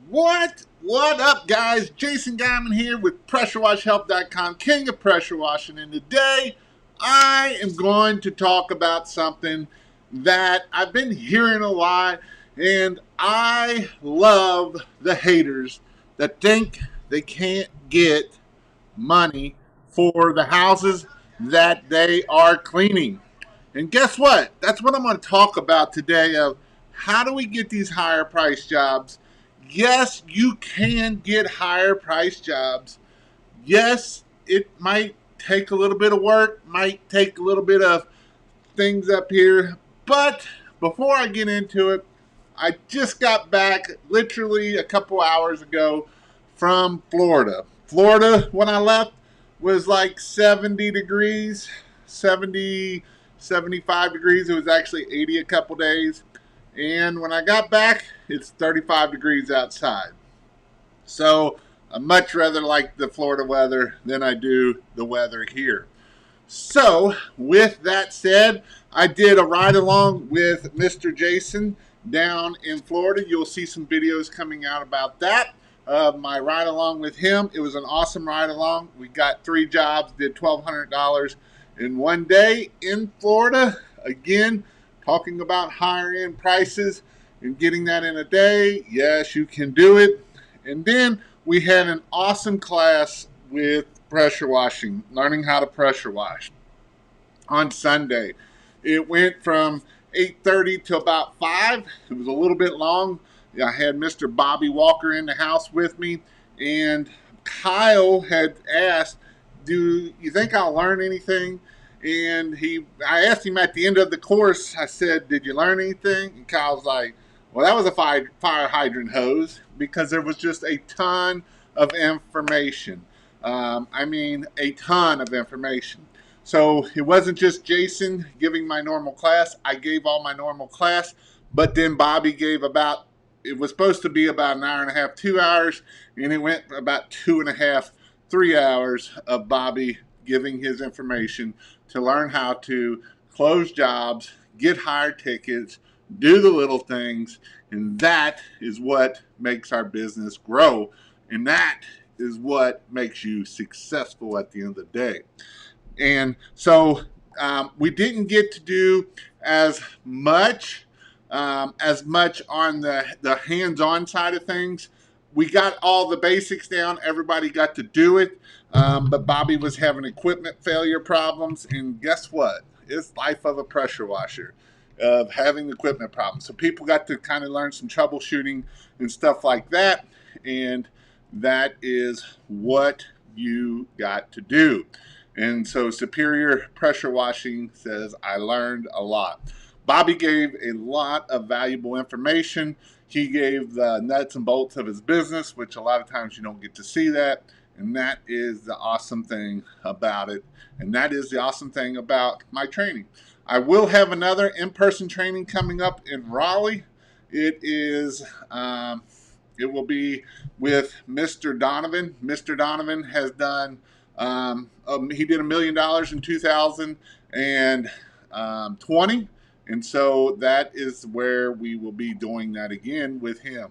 What up, guys? Jason Guyman here with PressureWashHelp.com, king of pressure washing. And today, I am going to talk about something that I've been hearing a lot, and I love the haters that think they can't get money for the houses that they are cleaning. And guess what? That's what I'm going to talk about today of how do we get these higher price jobs? Yes, you can get higher price jobs. Yes, it might take a little bit of work, might take a little bit of things up here. But before I get into it, I just got back literally a couple hours ago from Florida. Florida, when I left, was like 70 degrees, 70, 75 degrees. It was actually 80 a couple days. And when I got back, it's 35 degrees outside. So I much rather like the Florida weather than I do the weather here. So, with that said, I did a ride along with Mr. Jason down in Florida. You'll see some videos coming out about that. My ride along with him. It was an awesome ride along. We got 3 jobs, did $1,200 in one day in Florida. Again, talking about higher end prices and getting that in a day. Yes, you can do it. And then we had an awesome class with pressure washing, learning how to pressure wash on Sunday. It went from 8:30 to about 5. It was a little bit long. I had Mr. Bobby Walker in the house with me, and Kyle had asked, do you think I'll learn anything? And I asked him at the end of the course, I said, did you learn anything? And Kyle's like, well, that was a fire hydrant hose, because there was just a ton of information. A ton of information. So it wasn't just Jason giving my normal class. I gave all my normal class, but then Bobby gave it was supposed to be about an hour and a half, 2 hours, and it went about 2.5, 3 hours of Bobby giving his information to learn how to close jobs, get higher tickets, do the little things, and that is what makes our business grow, and that is what makes you successful at the end of the day. And so we didn't get to do as much on the hands-on side of things. We got all the basics down. Everybody got to do it. But Bobby was having equipment failure problems. And guess what? It's life of a pressure washer, of having equipment problems. So people got to kind of learn some troubleshooting and stuff like that. And that is what you got to do. And so Superior Pressure Washing says, I learned a lot. Bobby gave a lot of valuable information. He gave the nuts and bolts of his business, which a lot of times you don't get to see that. And that is the awesome thing about it. And that is the awesome thing about my training. I will have another in-person training coming up in Raleigh. It will be with Mr. Donovan. Mr. Donovan has done, he did $1 million in 2020. And so that is where we will be doing that again with him.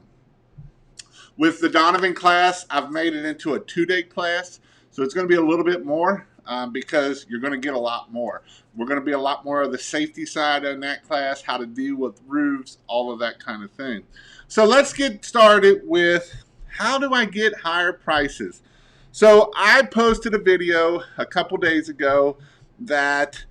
With the Donovan class, I've made it into a 2-day class. So it's going to be a little bit more because you're going to get a lot more. We're going to be a lot more of the safety side in that class, how to deal with roofs, all of that kind of thing. So let's get started with how do I get higher prices? So I posted a video a couple days ago that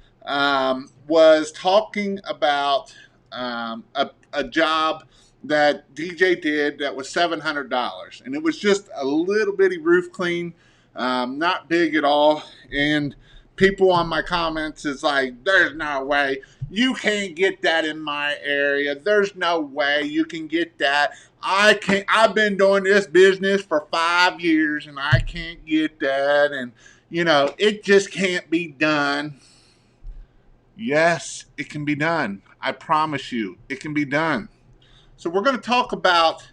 was talking about a job that DJ did that was $700. And it was just a little bitty roof clean, not big at all. And people on my comments is like, there's no way. You can't get that in my area. There's no way you can get that. I've been doing this business for 5 years and I can't get that. And, it just can't be done. Yes, it can be done. I promise you, it can be done. So we're going to talk about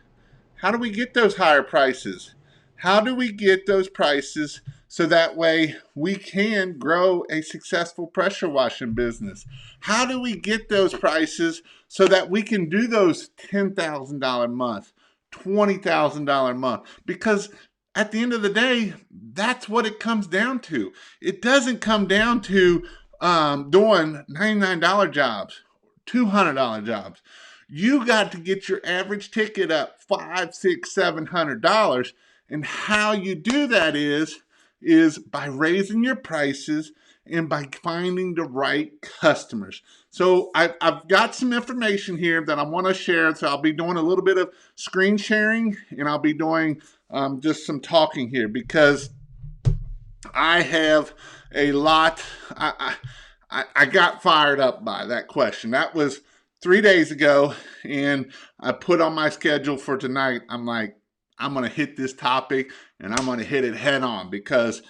how do we get those higher prices? How do we get those prices so that way we can grow a successful pressure washing business? How do we get those prices so that we can do those $10,000 a month, $20,000 a month. Because at the end of the day, that's what it comes down to. It doesn't come down to doing $99 jobs, $200 jobs. You got to get your average ticket up $500, $600, $700. And how you do that is by raising your prices and by finding the right customers. So I've got some information here that I want to share. So I'll be doing a little bit of screen sharing, and I'll be doing just some talking here because I have a lot. I got fired up by that question. That was 3 days ago, and I put on my schedule for tonight. I'm like, I'm going to hit this topic, and I'm going to hit it head on because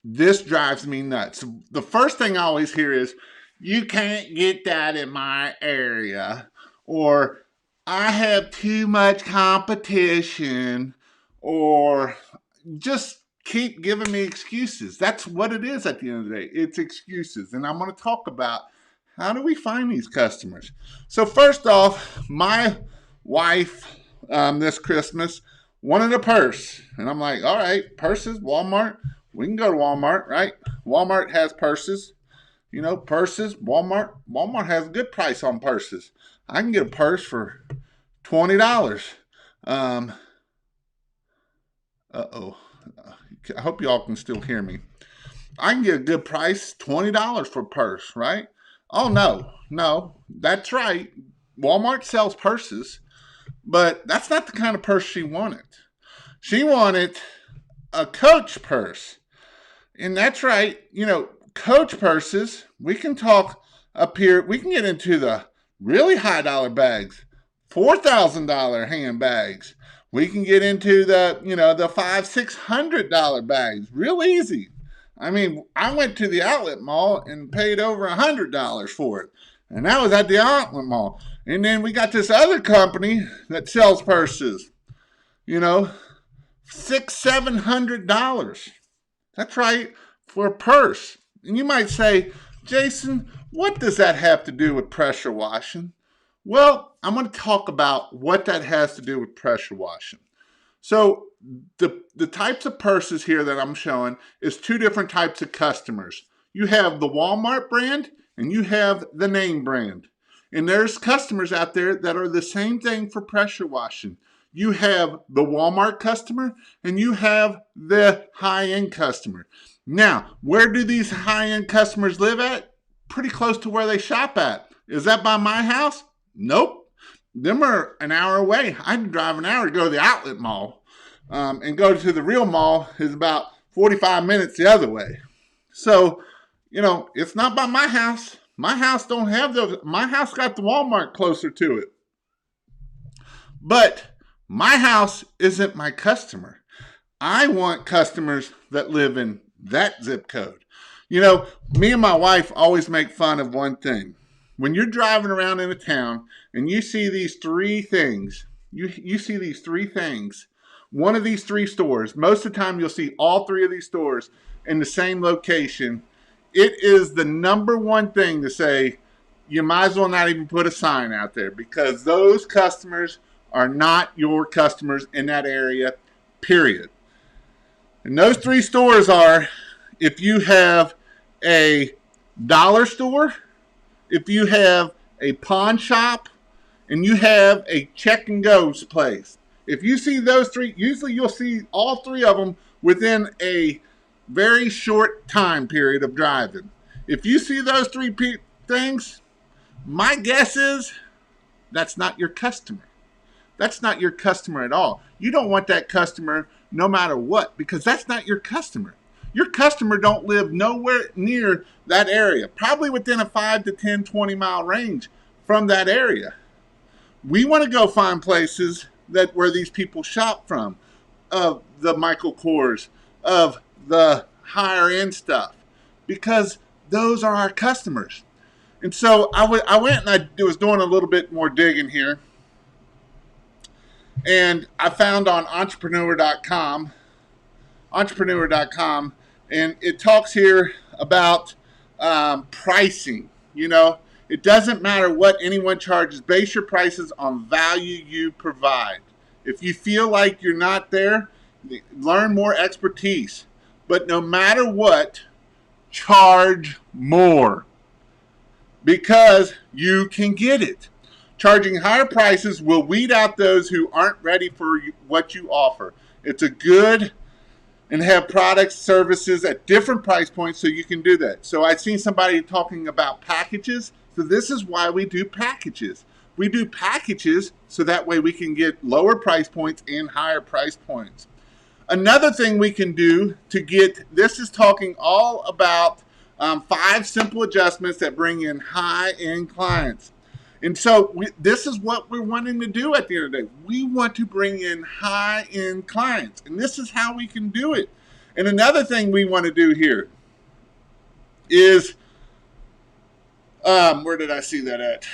this drives me nuts. The first thing I always hear is, you can't get that in my area, or I have too much competition, or just keep giving me excuses. That's what it is at the end of the day. It's excuses. And I'm going to talk about how do we find these customers. So first off, my wife this Christmas wanted a purse. And I'm like, all right, purses, Walmart. We can go to Walmart, right? Walmart has purses. You know, purses, Walmart. Walmart has a good price on purses. I can get a purse for $20. Uh-oh. I hope y'all can still hear me. I can get a good price, $20 for a purse, right? Oh, no, that's right. Walmart sells purses, but that's not the kind of purse she wanted. She wanted a Coach purse. And that's right, you know, Coach purses, we can talk up here, we can get into the really high dollar bags, $4,000 handbags. We can get into the, you know, the $500-$600 bags real easy. I mean, I went to the outlet mall and paid over $100 for it. And that was at the outlet mall. And then we got this other company that sells purses, you know, $600-$700. That's right, for a purse. And you might say, Jason, what does that have to do with pressure washing? Well, I'm going to talk about what that has to do with pressure washing. So the types of purses here that I'm showing is two different types of customers. You have the Walmart brand and you have the name brand. And there's customers out there that are the same thing for pressure washing. You have the Walmart customer and you have the high-end customer. Now, where do these high-end customers live at? Pretty close to where they shop at. Is that by my house? Nope. Them are an hour away. I can drive an hour to go to the outlet mall. And go to the real mall is about 45 minutes the other way. So, you know, it's not by my house. My house don't have those. My house got the Walmart closer to it. But my house isn't my customer. I want customers that live in that zip code. You know, me and my wife always make fun of one thing. When you're driving around in a town and you see these three things, you see these three things, one of these three stores, most of the time you'll see all three of these stores in the same location. It is the number one thing to say, you might as well not even put a sign out there because those customers are not your customers in that area, period. And those three stores are, if you have a dollar store, if you have a pawn shop, and you have a check and goes place. If you see those three, usually you'll see all three of them within a very short time period of driving. If you see those three things, my guess is that's not your customer. That's not your customer at all. You don't want that customer no matter what because that's not your customer. Your customer don't live nowhere near that area, probably within a 5 to 10, 20 mile range from that area. We want to go find places that where these people shop from, of the Michael Kors, of the higher end stuff, because those are our customers. And so I went and I was doing a little bit more digging here. And I found on entrepreneur.com, and it talks here about pricing. You know, it doesn't matter what anyone charges. Base your prices on value you provide. If you feel like you're not there, learn more expertise. But no matter what, charge more because you can get it. Charging higher prices will weed out those who aren't ready for what you offer. It's a good and have products, services at different price points so you can do that. So I've seen somebody talking about packages. So this is why we do packages. We do packages so that way we can get lower price points and higher price points. Another thing we can do to get, this is talking all about 5 simple adjustments that bring in high-end clients. And so this is what we're wanting to do at the end of the day. We want to bring in high-end clients, and this is how we can do it. And another thing we want to do here is, where did I see that at?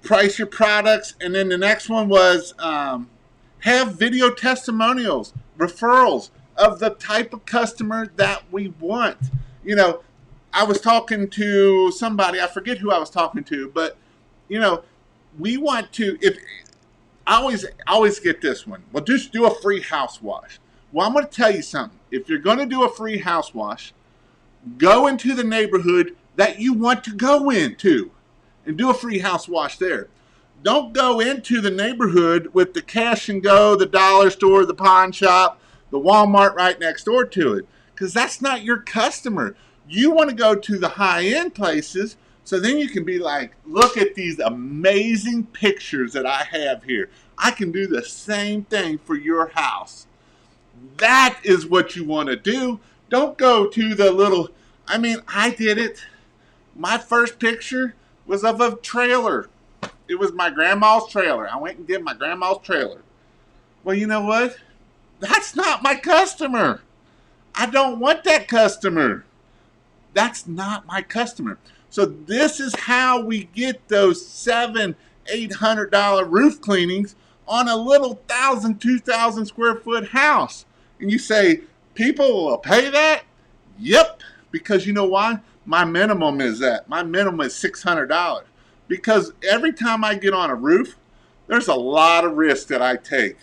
Price your products, and then the next one was have video testimonials, referrals of the type of customer that we want. You know, I was talking to somebody, I forget who I was talking to, but you know, we want to, if I always get this one, well, just do a free house wash. Well, I'm going to tell you something. If you're going to do a free house wash, go into the neighborhood that you want to go into and do a free house wash there. Don't go into the neighborhood with the cash and go, the dollar store, the pawn shop, the Walmart right next door to it, because that's not your customer. You want to go to the high-end places, so then you can be like, look at these amazing pictures that I have here. I can do the same thing for your house. That is what you want to do. Don't go to the little, I did it. My first picture was of a trailer. It was my grandma's trailer. I went and did my grandma's trailer. Well, you know what? That's not my customer. I don't want that customer. That's not my customer. So this is how we get those $700-800 roof cleanings on a little 1,000-2,000 square foot house. And you say, people will pay that? Yep. Because you know why? My minimum is that. My minimum is $600. Because every time I get on a roof, there's a lot of risk that I take.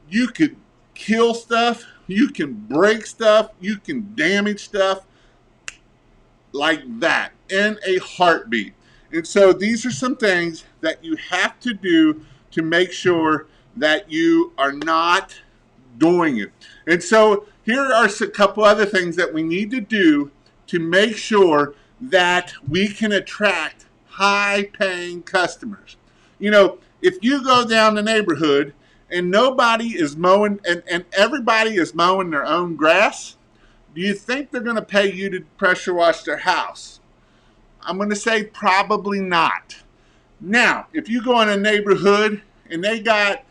You could kill stuff. You can break stuff. You can damage stuff like that in a heartbeat. And so these are some things that you have to do to make sure that you are not doing it. And so here are a couple other things that we need to do to make sure that we can attract high-paying customers. You know, if you go down the neighborhood and nobody is mowing, and everybody is mowing their own grass, do you think they're going to pay you to pressure wash their house? I'm going to say probably not. Now, if you go in a neighborhood and they got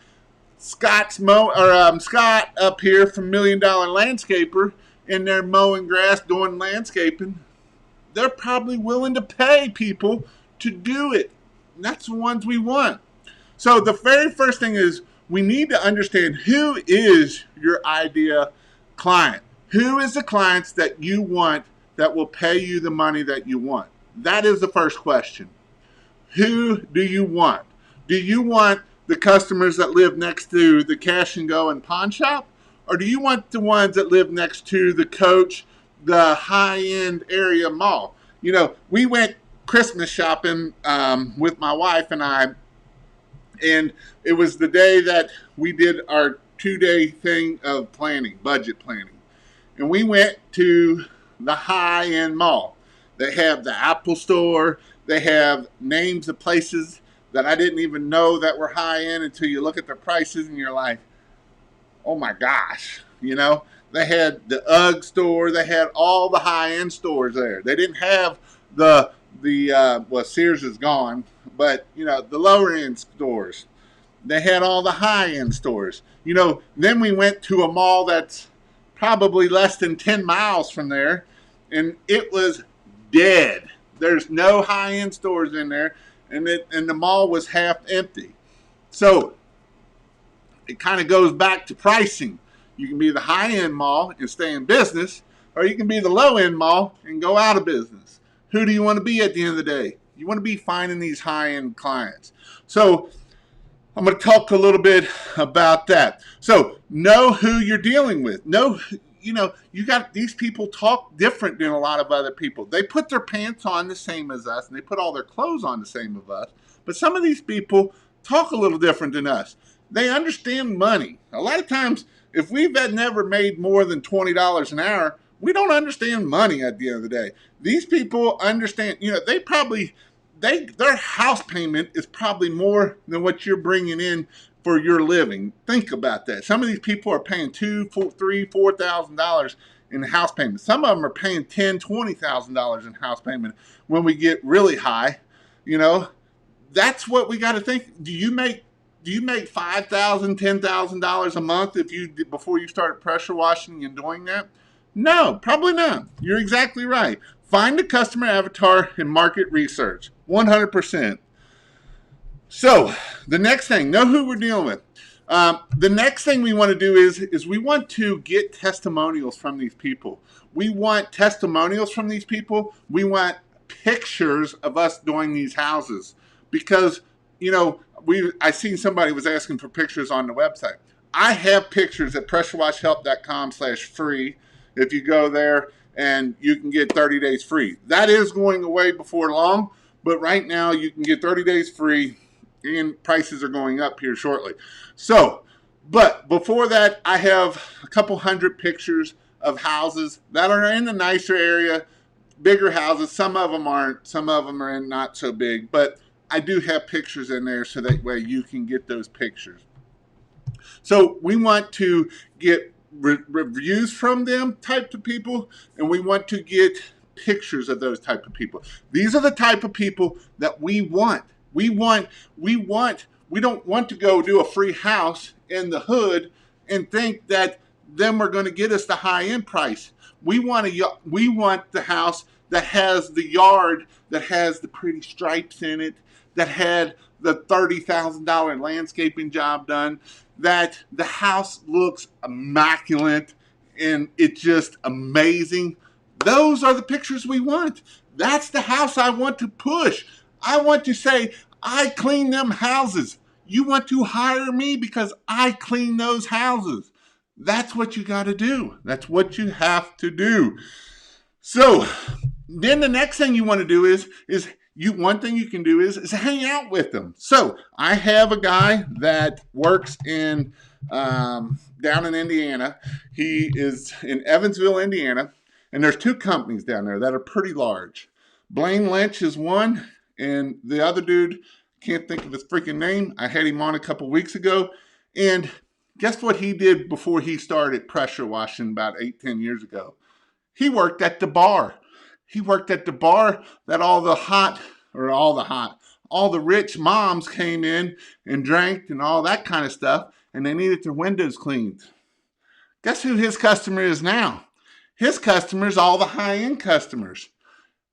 Scott up here from $1 Million Landscaper and they're mowing grass, doing landscaping, they're probably willing to pay people to do it. And that's the ones we want. So the very first thing is we need to understand who is your ideal client. Who is the clients that you want that will pay you the money that you want? That is the first question. Who do you want? Do you want the customers that live next to the cash and go and pawn shop? Or do you want the ones that live next to the Coach, the high-end area mall? You know, we went Christmas shopping with my wife and I, and it was the day that we did our 2-day thing of planning, budget planning. And we went to the high-end mall. They have the Apple store. They have names of places that I didn't even know that were high-end until you look at the prices and you're like, oh my gosh, you know. They had the UGG store. They had all the high-end stores there. They didn't have well, Sears is gone, but, you know, the lower-end stores. They had all the high-end stores. You know, then we went to a mall that's probably less than 10 miles from there, and it was dead. There's no high-end stores in there, and the mall was half empty. So it kind of goes back to pricing. You can be the high-end mall and stay in business, or you can be the low-end mall and go out of business. Who do you want to be at the end of the day? You want to be finding these high-end clients. So I'm going to talk a little bit about that. So know who you're dealing with. Know, you got these people talk different than a lot of other people. They put their pants on the same as us, and they put all their clothes on the same as us. But some of these people talk a little different than us. They understand money. A lot of times, if we've never made more than $20 an hour, we don't understand money at the end of the day. These people understand. They probably their house payment is probably more than what you're bringing in for your living. Think about that. Some of these people are paying $2,000, $3,000, $4,000 in house payment. Some of them are paying $10,000, $20,000 in house payment when we get really high. You know, that's what we got to think. Do you make $5,000, $10,000 a month before you started pressure washing and doing that? No, probably not. You're exactly right. Find the customer avatar and market research. 100%. So the next thing, know who we're dealing with. The next thing we want to do is we want to get testimonials from these people. We want testimonials from these people. We want pictures of us doing these houses because I seen somebody was asking for pictures on the website. I have pictures at pressurewashhelp.com/free. If you go there, and you can get 30 days free. That is going away before long, but right now you can get 30 days free, and prices are going up here shortly. So, but before that, I have a couple hundred pictures of houses that are in the nicer area, bigger houses. Some of them aren't. Some of them are in not so big, but I do have pictures in there so that way you can get those pictures. So we want to get reviews from them type of people, and we want to get pictures of those type of people. These are the type of people that we want. We don't want to go do a free house in the hood and think that them are going to get us the high end price. We want the house that has the yard, that has the pretty stripes in it, that had the $30,000 landscaping job done, that the house looks immaculate and it's just amazing. Those are the pictures we want. That's the house I want to push. I want to say, I clean them houses. You want to hire me because I clean those houses. That's what you got to do. That's what you have to do. So then the next thing you want to do is one thing you can do is hang out with them. So I have a guy that works in down in Indiana. He is in Evansville, Indiana, and there's two companies down there that are pretty large. Blaine Lynch is one, and the other dude, can't think of his freaking name. I had him on a couple weeks ago, and guess what he did before he started pressure washing about 8-10 years ago? He worked at the bar. He worked at the bar that all the rich moms came in and drank and all that kind of stuff, and they needed their windows cleaned. Guess who his customer is now? His customers, all the high-end customers.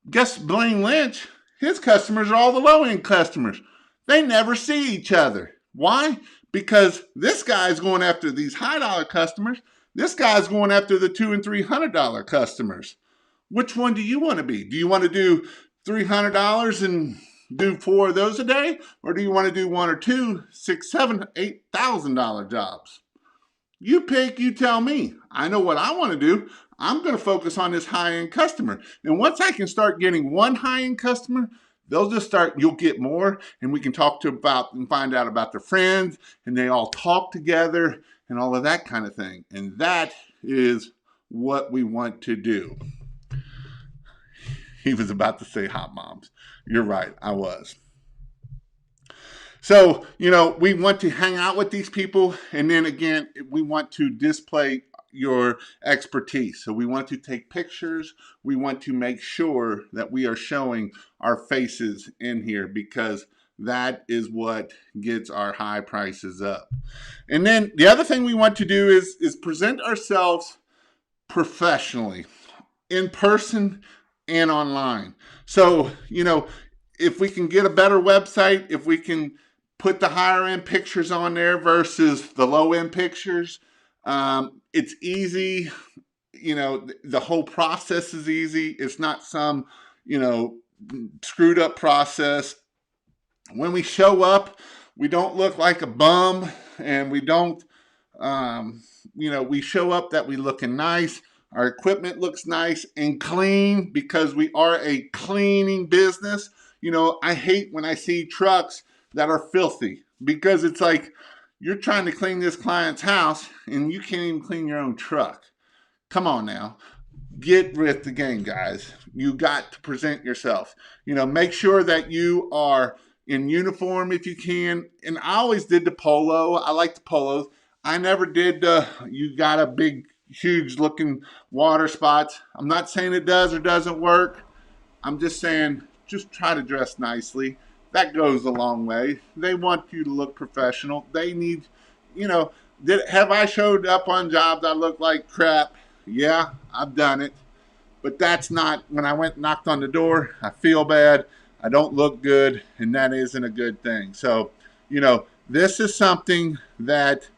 Guess Blaine Lynch, his customers are all the low-end customers. They never see each other. Why? Because this guy's going after these high-dollar customers. This guy's going after the $200 and $300 customers. Which one do you want to be? Do you want to do $300 and do 4 of those a day? Or do you want to do 1 or 2, 6, 7, $8,000 jobs? You pick, you tell me. I know what I want to do. I'm going to focus on this high-end customer. And once I can start getting one high-end customer, you'll get more, and we can talk about and find out about their friends, and they all talk together and all of that kind of thing. And that is what we want to do. He was about to say hot moms. You're right, I was. So, we want to hang out with these people, and then again, we want to display your expertise. So we want to take pictures. We want to make sure that we are showing our faces in here because that is what gets our high prices up. And then the other thing we want to do is present ourselves professionally, in person and online. So, if we can get a better website, if we can put the higher end pictures on there versus the low end pictures, it's easy. The whole process is easy. It's not some, screwed up process. When we show up, we don't look like a bum, and we don't, we show up that we looking nice. Our equipment looks nice and clean because we are a cleaning business. I hate when I see trucks that are filthy because it's like you're trying to clean this client's house and you can't even clean your own truck. Come on now. Get with the game, guys. You got to present yourself. Make sure that you are in uniform if you can. And I always did the polo. I like the polos. I never did you got a big, huge looking water spots. I'm not saying it does or doesn't work. I'm just saying just try to dress nicely. That goes a long way. They want you to look professional. They need, have I showed up on jobs I look like crap? Yeah, I've done it. But that's not, when I went and knocked on the door, I feel bad. I don't look good, and that isn't a good thing. So, this is something that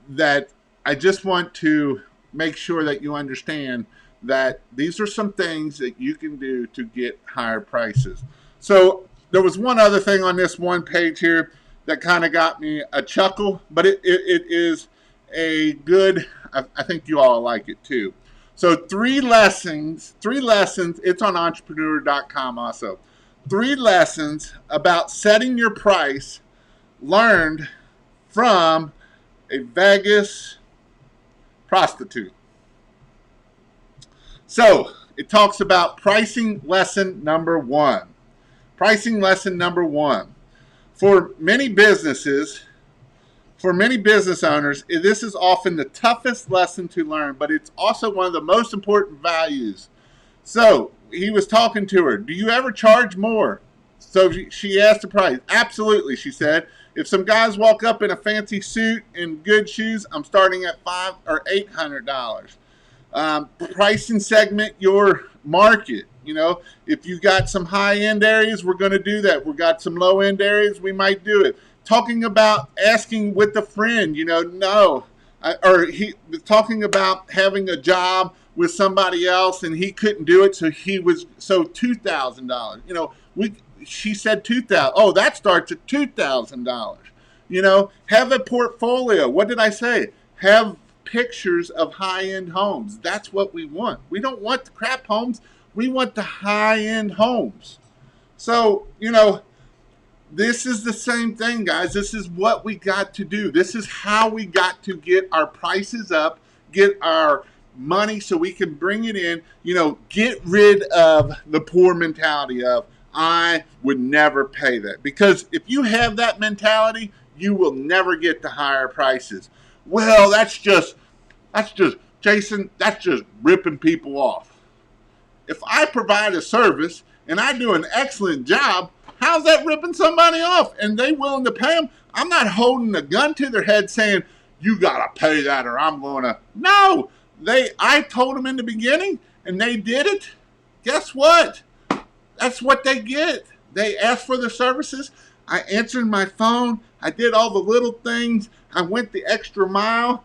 that I just want to make sure that you understand that these are some things that you can do to get higher prices. So there was one other thing on this one page here that kind of got me a chuckle, but it is a good, I think you all like it too. So three lessons, it's on entrepreneur.com also. 3 lessons about setting your price learned from a Vegas prostitute. So it talks about pricing lesson number 1. Pricing lesson number 1. For many business owners, this is often the toughest lesson to learn, but it's also one of the most important values. So he was talking to her. Do you ever charge more? So she asked the price. Absolutely, she said. If some guys walk up in a fancy suit and good shoes, I'm starting at $500 or $800. Pricing segment your market. If you got some high-end areas, we're going to do that. We got some low-end areas, we might do it. Talking about asking with a friend, no. Or he was talking about having a job with somebody else and he couldn't do it, so $2,000. She said $2,000. Oh, that starts at $2,000. Have a portfolio. What did I say? Have pictures of high-end homes. That's what we want. We don't want the crap homes. We want the high-end homes. So, this is the same thing, guys. This is what we got to do. This is how we got to get our prices up, get our money so we can bring it in. Get rid of the poor mentality of, I would never pay that. Because if you have that mentality, you will never get the higher prices. Well, that's just Jason, that's just ripping people off. If I provide a service and I do an excellent job, how's that ripping somebody off? And they willing to pay them? I'm not holding a gun to their head saying, you got to pay that or I'm going to. No, I told them in the beginning and they did it. Guess what? That's what they get. They asked for the services. I answered my phone. I did all the little things. I went the extra mile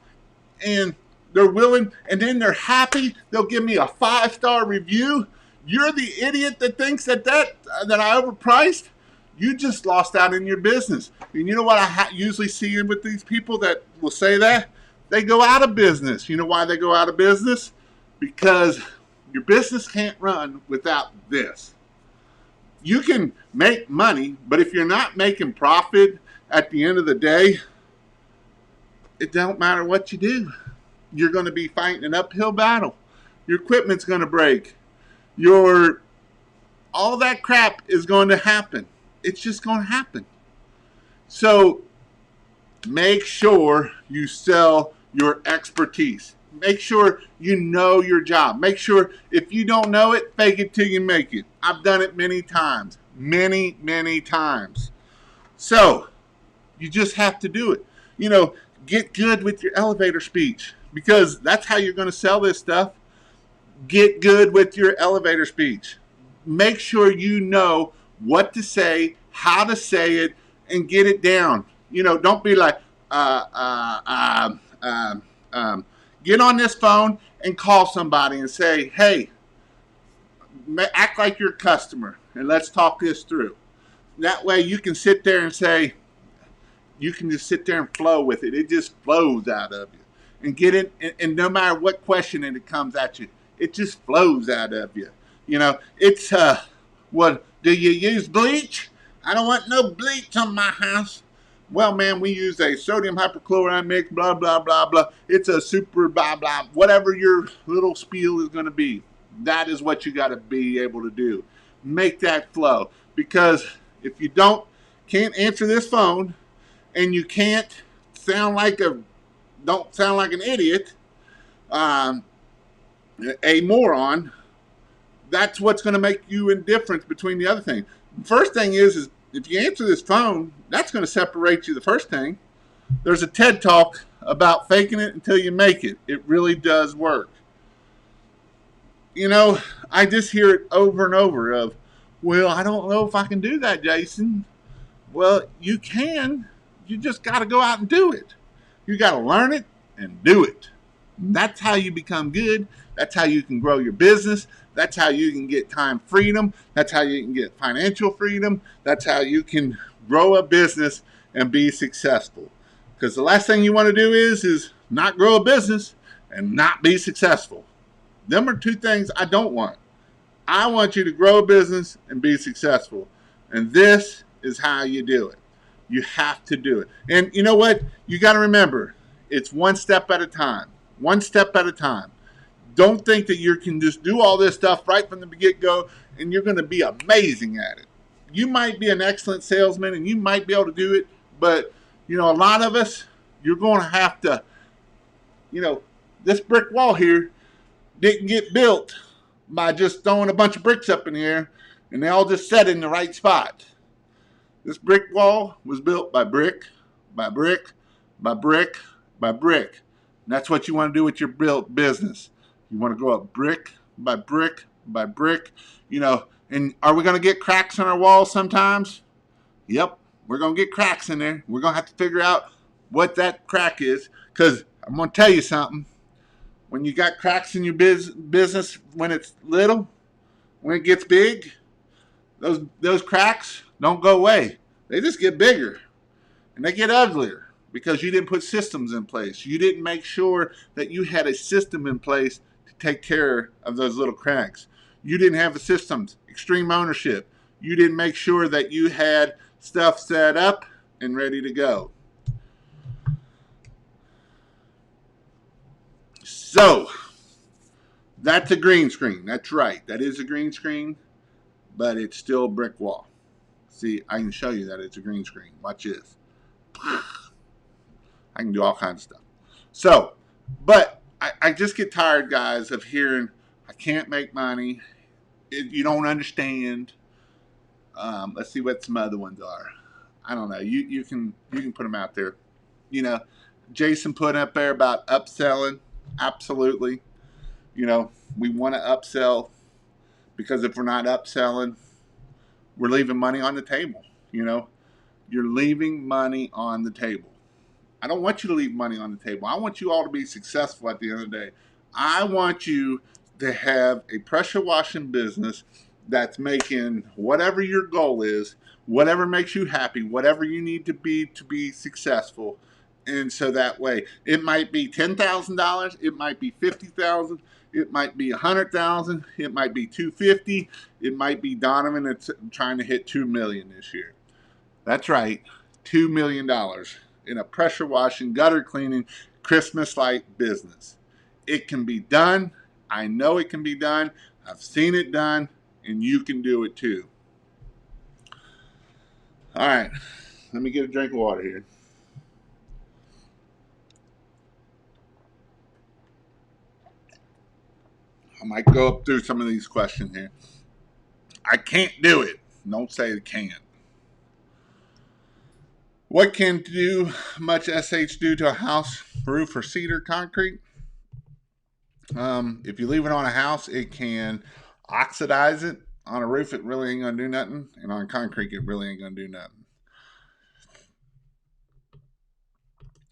and they're willing, and then they're happy. They'll give me a 5-star review. You're the idiot that thinks that I overpriced. You just lost out in your business. And you know what I usually see with these people that will say that? They go out of business. You know why they go out of business? Because your business can't run without this. You can make money, but if you're not making profit at the end of the day, it don't matter what you do. You're going to be fighting an uphill battle. Your equipment's going to break. All that crap is going to happen. It's just going to happen. So make sure you sell your expertise. Make sure you know your job. Make sure if you don't know it, fake it till you make it. I've done it many times. Many, many times. So you just have to do it. Get good with your elevator speech because that's how you're going to sell this stuff. Get good with your elevator speech. Make sure you know what to say, how to say it, and get it down. Don't be like, get on this phone and call somebody and say, hey, act like you're a customer and let's talk this through. That way you can sit there and say, you can just sit there and flow with it. It just flows out of you. And get it, and no matter what question it comes at you, it just flows out of you. It's what do you use bleach? I don't want no bleach on my house. Well, man, we use a sodium hypochlorite mix, blah, blah, blah, blah. It's a super blah, blah, whatever your little spiel is going to be. That is what you got to be able to do. Make that flow. Because if you can't answer this phone, and you can't don't sound like an idiot, um, a moron, that's what's going to make you indifferent between the other thing. First thing is if you answer this phone, that's going to separate you. The first thing, there's a TED Talk about faking it until you make it. It really does work. I just hear it over and over of, well, I don't know if I can do that, Jason. Well, you can. You just got to go out and do it. You got to learn it and do it. That's how you become good. That's how you can grow your business. That's how you can get time freedom. That's how you can get financial freedom. That's how you can grow a business and be successful. Because the last thing you want to do is not grow a business and not be successful. Them are two things I don't want. I want you to grow a business and be successful. And this is how you do it. You have to do it. And you know what? You got to remember, it's one step at a time. One step at a time. Don't think that you can just do all this stuff right from the get-go and you're going to be amazing at it. You might be an excellent salesman and you might be able to do it, but, a lot of us, you're going to have to, this brick wall here didn't get built by just throwing a bunch of bricks up in the air and they all just set in the right spot. This brick wall was built by brick, by brick, by brick, by brick. And that's what you want to do with your business. You want to go up brick by brick by brick, and are we going to get cracks in our walls sometimes? Yep, we're going to get cracks in there. We're going to have to figure out what that crack is, because I'm going to tell you something. When you got cracks in your business when it's little, when it gets big, those cracks don't go away. They just get bigger and they get uglier because you didn't put systems in place. You didn't make sure that you had a system in place to take care of those little cracks. You didn't have the systems, extreme ownership. You didn't make sure that you had stuff set up and ready to go. So, that's a green screen. That's right. That is a green screen, but it's still a brick wall. See, I can show you that it's a green screen. Watch this. I can do all kinds of stuff. So, but I just get tired, guys, of hearing, I can't make money. You don't understand. Let's see what some other ones are. I don't know. You can put them out there. Jason put up there about upselling. Absolutely. We want to upsell, because if we're not upselling, we're leaving money on the table. You're leaving money on the table. I don't want you to leave money on the table. I want you all to be successful at the end of the day. I want you to have a pressure washing business that's making whatever your goal is, whatever makes you happy, whatever you need to be successful. And so that way, it might be $10,000, it might be $50,000, it might be $100,000, it might be $250,000, it might be Donovan that's trying to hit $2 million this year. That's right, $2 million in a pressure washing, gutter cleaning, Christmas light business. It can be done. I know it can be done. I've seen it done, and you can do it too. All right, let me get a drink of water here. I might go up through some of these questions here. I can't do it. Don't say it can't. What can much SH do to a house roof or cedar concrete? If you leave it on a house, it can oxidize it. On a roof, it really ain't going to do nothing. And on concrete, it really ain't going to do nothing.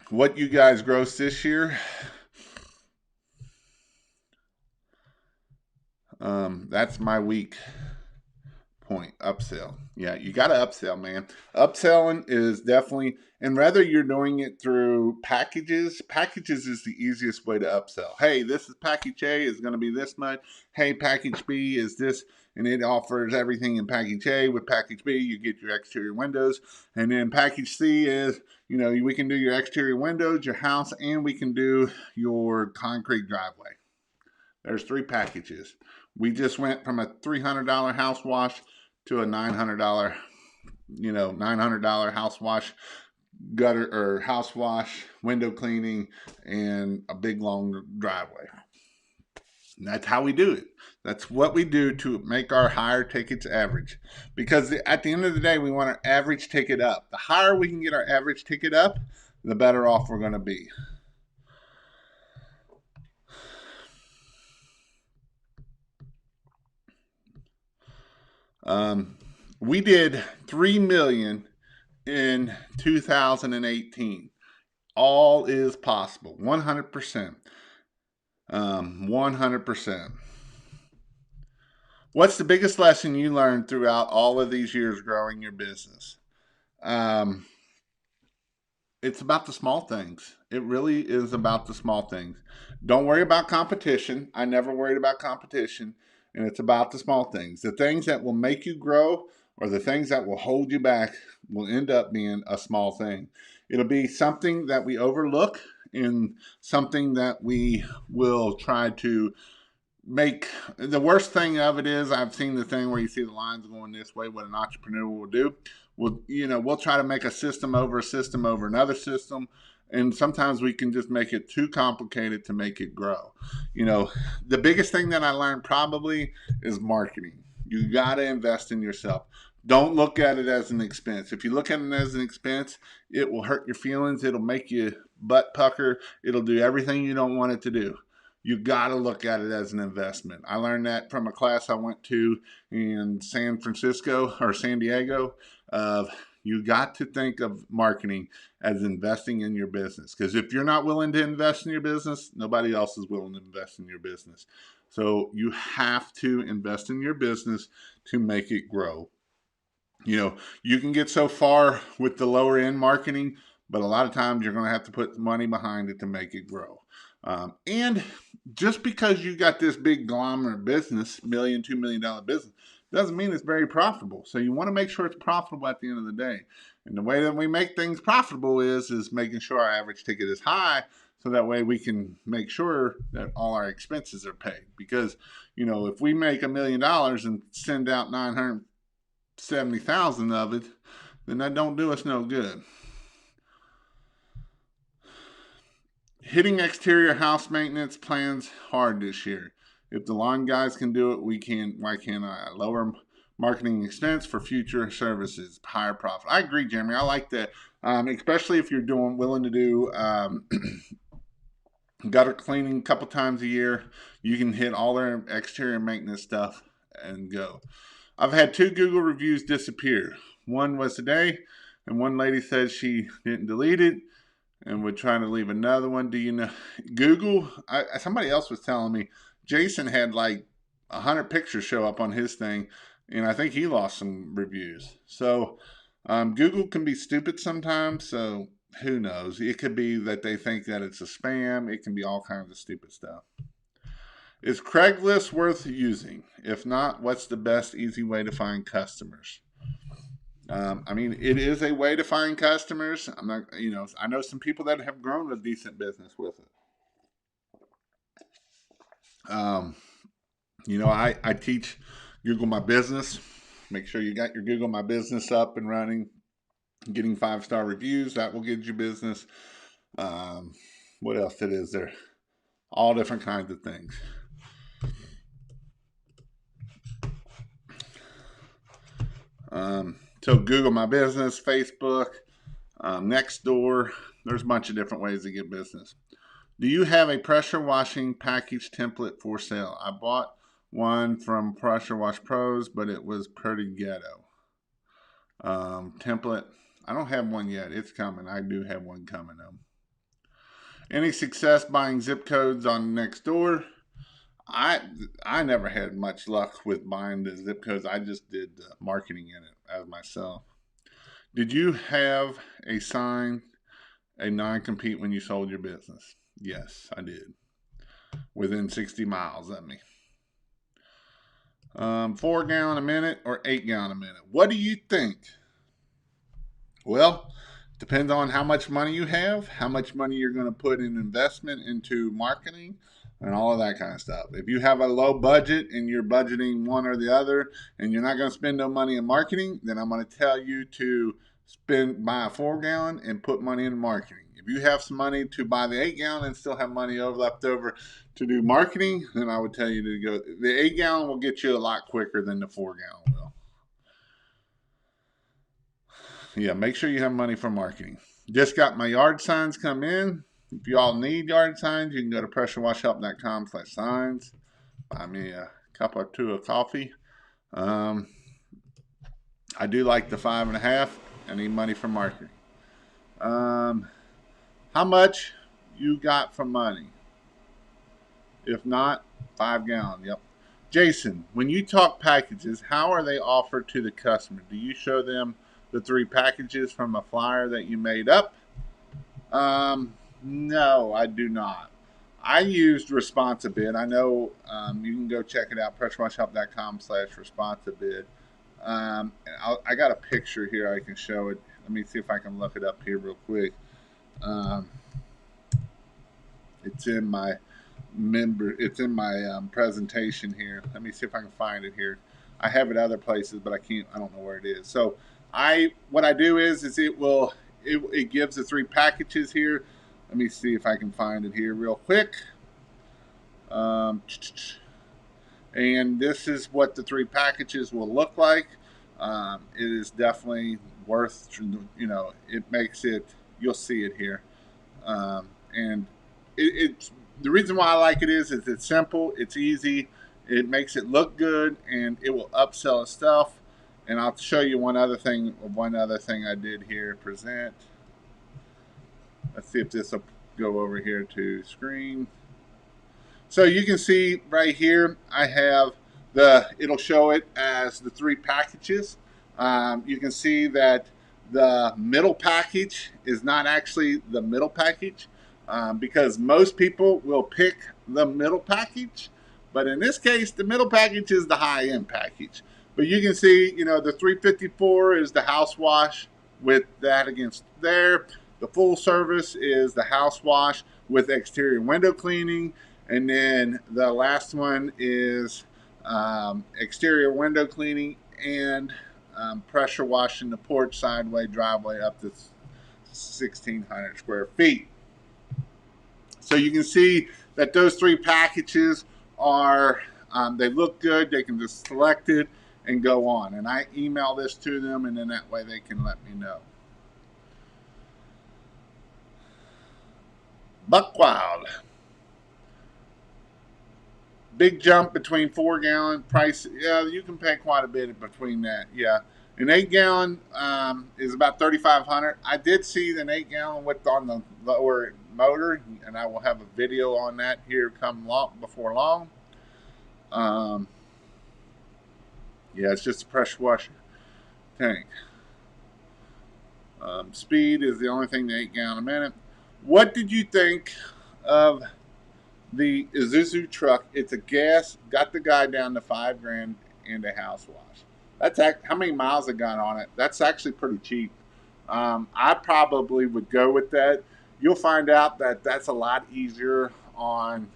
What you guys gross this year? That's my week point, upsell. Yeah, you got to upsell, man. Upselling is definitely, and whether you're doing it through packages is the easiest way to upsell. Hey, this is package A is going to be this much. Hey, package B is this, and it offers everything in package A. With package B, you get your exterior windows, and then package C is, we can do your exterior windows, your house, and we can do your concrete driveway. There's 3 packages. We just went from a $300 house wash to a $900, $900 house wash, gutter or house wash, window cleaning, and a big long driveway. And that's how we do it. That's what we do to make our higher tickets average. Because at the end of the day, we want our average ticket up. The higher we can get our average ticket up, the better off we're going to be. We did $3 million in 2018. All is possible. 100%. 100%. What's the biggest lesson you learned throughout all of these years growing your business? It's about the small things. It really is about the small things. Don't worry about competition. I never worried about competition. And it's about the small things. The things that will make you grow or the things that will hold you back will end up being a small thing. It'll be something that we overlook and something that we will try to make. The worst thing of it is, I've seen the thing where you see the lines going this way. What an entrepreneur will do, we'll try to make a system over another system, and sometimes we can just make it too complicated to make it grow. The biggest thing that I learned probably is marketing. You got to invest in yourself. Don't look at it as an expense. If you look at it as an expense, it will hurt your feelings. It'll make you butt pucker. It'll do everything you don't want it to do. You got to look at it as an investment. I learned that from a class I went to in San Francisco or San Diego. You got to think of marketing as investing in your business, because if you're not willing to invest in your business, nobody else is willing to invest in your business. So you have to invest in your business to make it grow. You can get so far with the lower end marketing, but a lot of times you're going to have to put money behind it to make it grow. And just because you got this big conglomerate business, $1 million, $2 million business, doesn't mean it's very profitable. So you want to make sure it's profitable at the end of the day. And the way that we make things profitable is making sure our average ticket is high, so that way we can make sure that all our expenses are paid. Because, if we make $1 million and send out 970,000 of it, then that don't do us no good. Hitting exterior house maintenance plans hard this year. If the lawn guys can do it, we can. Why can't I? Lower marketing expense for future services, higher profit. I agree, Jeremy. I like that, especially if you're willing to do gutter cleaning a couple times a year. You can hit all their exterior maintenance stuff and go. I've had 2 Google reviews disappear. One was today, and one lady said she didn't delete it and we're trying to leave another one. Do you know Google? Somebody else was telling me Jason had like 100 pictures show up on his thing, and I think he lost some reviews. So Google can be stupid sometimes. So who knows? It could be that they think that it's a spam. It can be all kinds of stupid stuff. Is Craigslist worth using? If not, what's the best easy way to find customers? It is a way to find customers. I'm not, I know some people that have grown a decent business with it. I teach Google My Business. Make sure you got your Google My Business up and running, getting 5-star reviews. That will get you business. What else it is there? All different kinds of things. So Google My Business, Facebook, Nextdoor. There's a bunch of different ways to get business. Do you have a pressure washing package template for sale? I bought one from Pressure Wash Pros, but it was pretty ghetto. Template. I don't have one yet. It's coming. I do have one coming though. Any success buying zip codes on Nextdoor? I never had much luck with buying the zip codes. I just did marketing in it as myself. Did you have a sign, a non-compete when you sold your business? Yes, I did. Within 60 miles of me. 4 gallon a minute or 8 gallon a minute? What do you think? Well, depends on how much money you have, how much money you're going to put in investment into marketing, and all of that kind of stuff. If you have a low budget and you're budgeting one or the other, and you're not going to spend no money in marketing, then I'm going to tell you to buy a 4 gallon and put money in marketing. If you have some money to buy the 8 gallon and still have money left over to do marketing, then I would tell you to go. The 8 gallon will get you a lot quicker than the 4 gallon will. Yeah, make sure you have money for marketing. Just got my yard signs come in. If you all need yard signs, you can go to pressurewashhelp.com/signs. Buy me a cup or two of coffee. I do like the 5.5. I need money for marketing. How much you got for money? If not, 5 gallon. Yep. Jason, when you talk packages, how are they offered to the customer? Do you show them the 3 packages from a flyer that you made up? No, I do not. I used Responsibid. I know you can go check it out, pressurewashhelp.com/Responsibid. I got a picture here I can show it. Let me see if I can look it up here real quick. Um, it's in my presentation here. Let me see if I can find it here. I have it other places, but I don't know where it is. So what I do is it gives the 3 packages here. Let me see if I can find it here real quick. And this is what the 3 packages will look like. It is definitely worth, it makes it, you'll see it here. And it's the reason why I like it is it's simple, it's easy, it makes it look good, and it will upsell stuff. And I'll show you one other thing I did here. Present. Let's see if this will go over here to screen. So you can see right here, I have it'll show it as the 3 packages. You can see that the middle package is not actually the middle package because most people will pick the middle package. But in this case, the middle package is the high-end package. But you can see, the 354 is the house wash with that against there. The full service is the house wash with exterior window cleaning. And then the last one is exterior window cleaning and pressure washing the porch, sideway, driveway up to 1,600 square feet. So you can see that those 3 packages are, they look good. They can just select it and go on. And I email this to them, and then that way they can let me know. Buckwild. Big jump between 4-gallon price. Yeah, you can pay quite a bit between that. Yeah. An 8-gallon is about $3,500. I did see an 8-gallon with on the lower motor, and I will have a video on that here before long. Yeah, it's just a pressure washer tank. Speed is the only thing, the 8 gallon a minute. What did you think of the Isuzu truck? It's a gas, got the guy down to $5,000 and a house wash. That's how many miles it got on it. That's actually pretty cheap. I probably would go with that. You'll find out that that's a lot easier on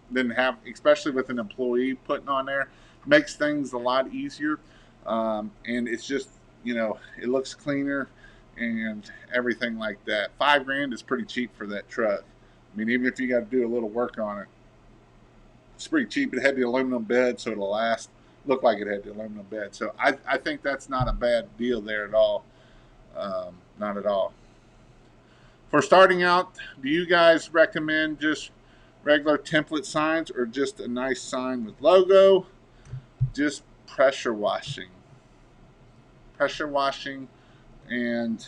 than especially with an employee putting on there. Makes things a lot easier, and it's just it looks cleaner and everything like that. $5,000 is pretty cheap for that truck. I mean, even if you got to do a little work on it, it's pretty cheap. It had the aluminum bed, so it'll last. Looked like it had the aluminum bed. So I think that's not a bad deal there at all. Not at all. For starting out, do you guys recommend just regular template signs or just a nice sign with logo? Just pressure washing. Pressure washing and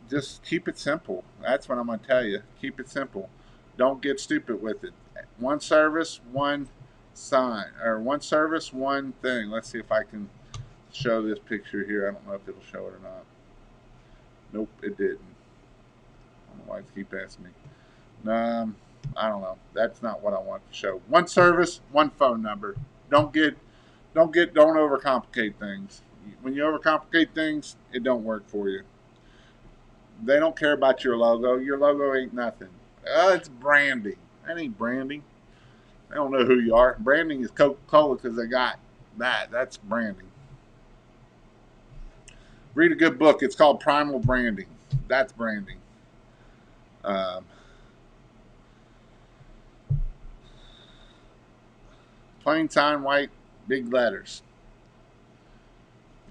just keep it simple. That's what I'm going to tell you. Keep it simple. Don't get stupid with it. One service, one sign, or one service, one thing. Let's see if I can show this picture here. I don't know if it'll show it or not. Nope, it didn't. I don't know why it keep asking me. I don't know. That's not what I want to show. One service, one phone number. Don't overcomplicate things. When you overcomplicate things, it don't work for you. They don't care about your logo. Your logo ain't nothing. It's branding. That ain't branding. They don't know who you are. Branding is Coca-Cola because they got that. That's branding. Read a good book. It's called Primal Branding. That's branding. Um, Plain sign, white, big letters.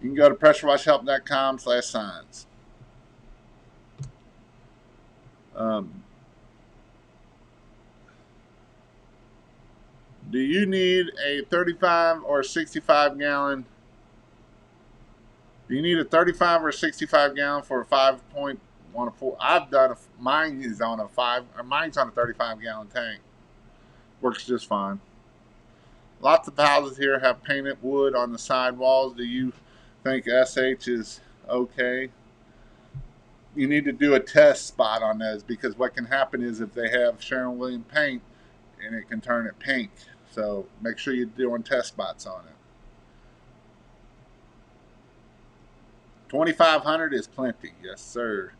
You can go to pressurewashhelp.com/signs. Um, do you need a 35 or 65 gallon? Do you need a 35 or 65 gallon for a 5.14? I've done mine is on a mine's on a 35 gallon tank. Works just fine. Lots of houses here have painted wood on the side walls. Do you think SH is okay? You need to do a test spot on those because what can happen is if they have Sharon Williams paint and it can turn it pink. So make sure you're doing test spots on it. 2,500 is plenty. Yes, sir.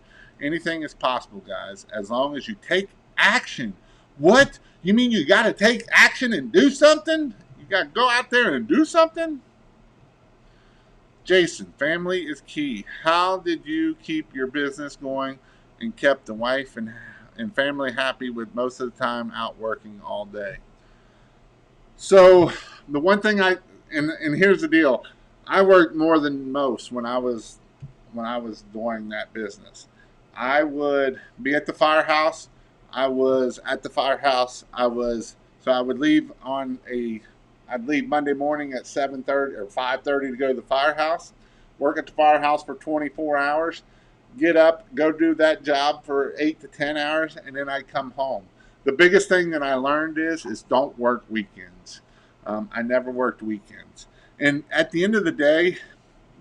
Anything is possible, guys, as long as you take action. What? You mean you got to take action and do something? You got to go out there and do something? Jason, family is key. How did you keep your business going and kept the wife and family happy with most of the time out working all day? So the one thing and here's the deal. I worked more than most when I was doing that business. I would be at the firehouse. I was at the firehouse. I would leave I'd leave Monday morning at 7:30 or 5:30 to go to the firehouse, work at the firehouse for 24 hours, get up, go do that job for 8 to 10 hours, and then I'd come home. The biggest thing that I learned is don't work weekends. I never worked weekends. And at the end of the day,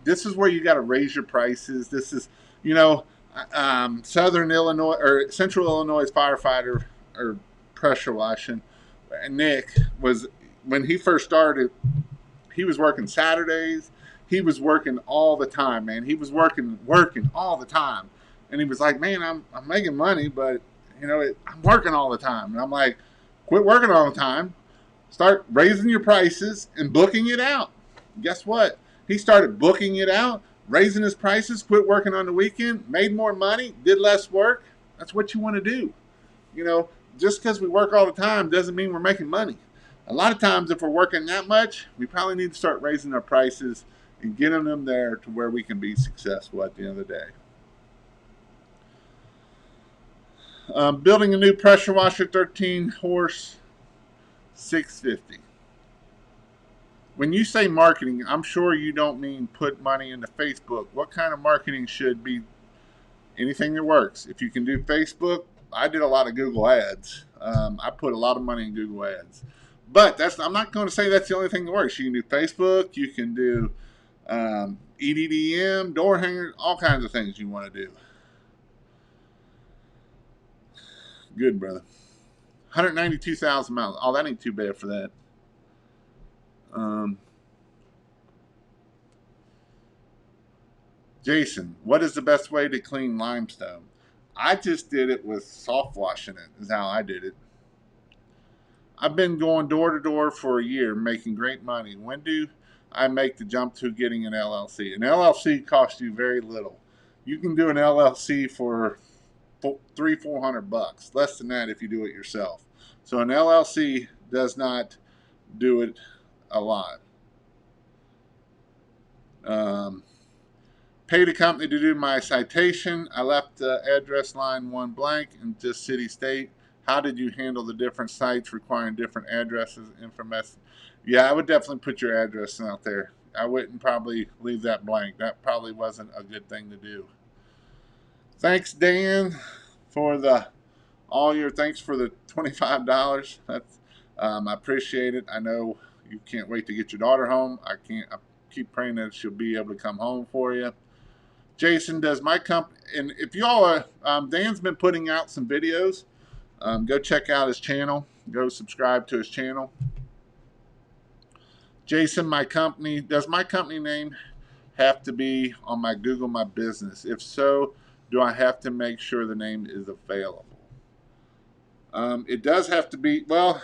this is where you got to raise your prices. This is, you know, Southern Illinois or Central Illinois firefighter or pressure washing. Nick was when he first started. He was working Saturdays. He was working all the time, man. He was working all the time, and he was like, "Man, I'm making money, but I'm working all the time." And I'm like, "Quit working all the time. Start raising your prices and booking it out." Guess what? He started booking it out, raising his prices, quit working on the weekend, made more money, did less work. That's what you want to do. Just because we work all the time doesn't mean we're making money. A lot of times, if we're working that much, we probably need to start raising our prices and getting them there to where we can be successful at the end of the day. Building a new pressure washer, 13 horse, $650. When you say marketing, I'm sure you don't mean put money into Facebook. What kind of marketing should be anything that works? If you can do Facebook, I did a lot of Google ads. I put a lot of money in Google ads. But I'm not going to say that's the only thing that works. You can do Facebook. You can do EDDM, door hangers, all kinds of things you want to do. Good, brother. 192,000 miles. Oh, that ain't too bad for that. Jason, what is the best way to clean limestone? I just did it with soft washing it, is how I did it. I've been going door to door for a year, making great money. When do I make the jump to getting an LLC? An LLC costs you very little. You can do an LLC for $300-400, less than that if you do it yourself. So an LLC does not do it a lot. Paid a company to do my citation. I left the address line one blank and just city state. How did you handle the different sites requiring different addresses, information? Yeah, I would definitely put your address out there. I wouldn't probably leave that blank. That probably wasn't a good thing to do. Thanks, Dan, for the all your thanks for the $25. That's I appreciate it. I know you can't wait to get your daughter home. I keep praying that she'll be able to come home for you. Jason, does my company, and if y'all are, Dan's been putting out some videos. Go check out his channel. Go subscribe to his channel. Jason, does my company name have to be on my Google My Business? If so, do I have to make sure the name is available? It does have to be, well,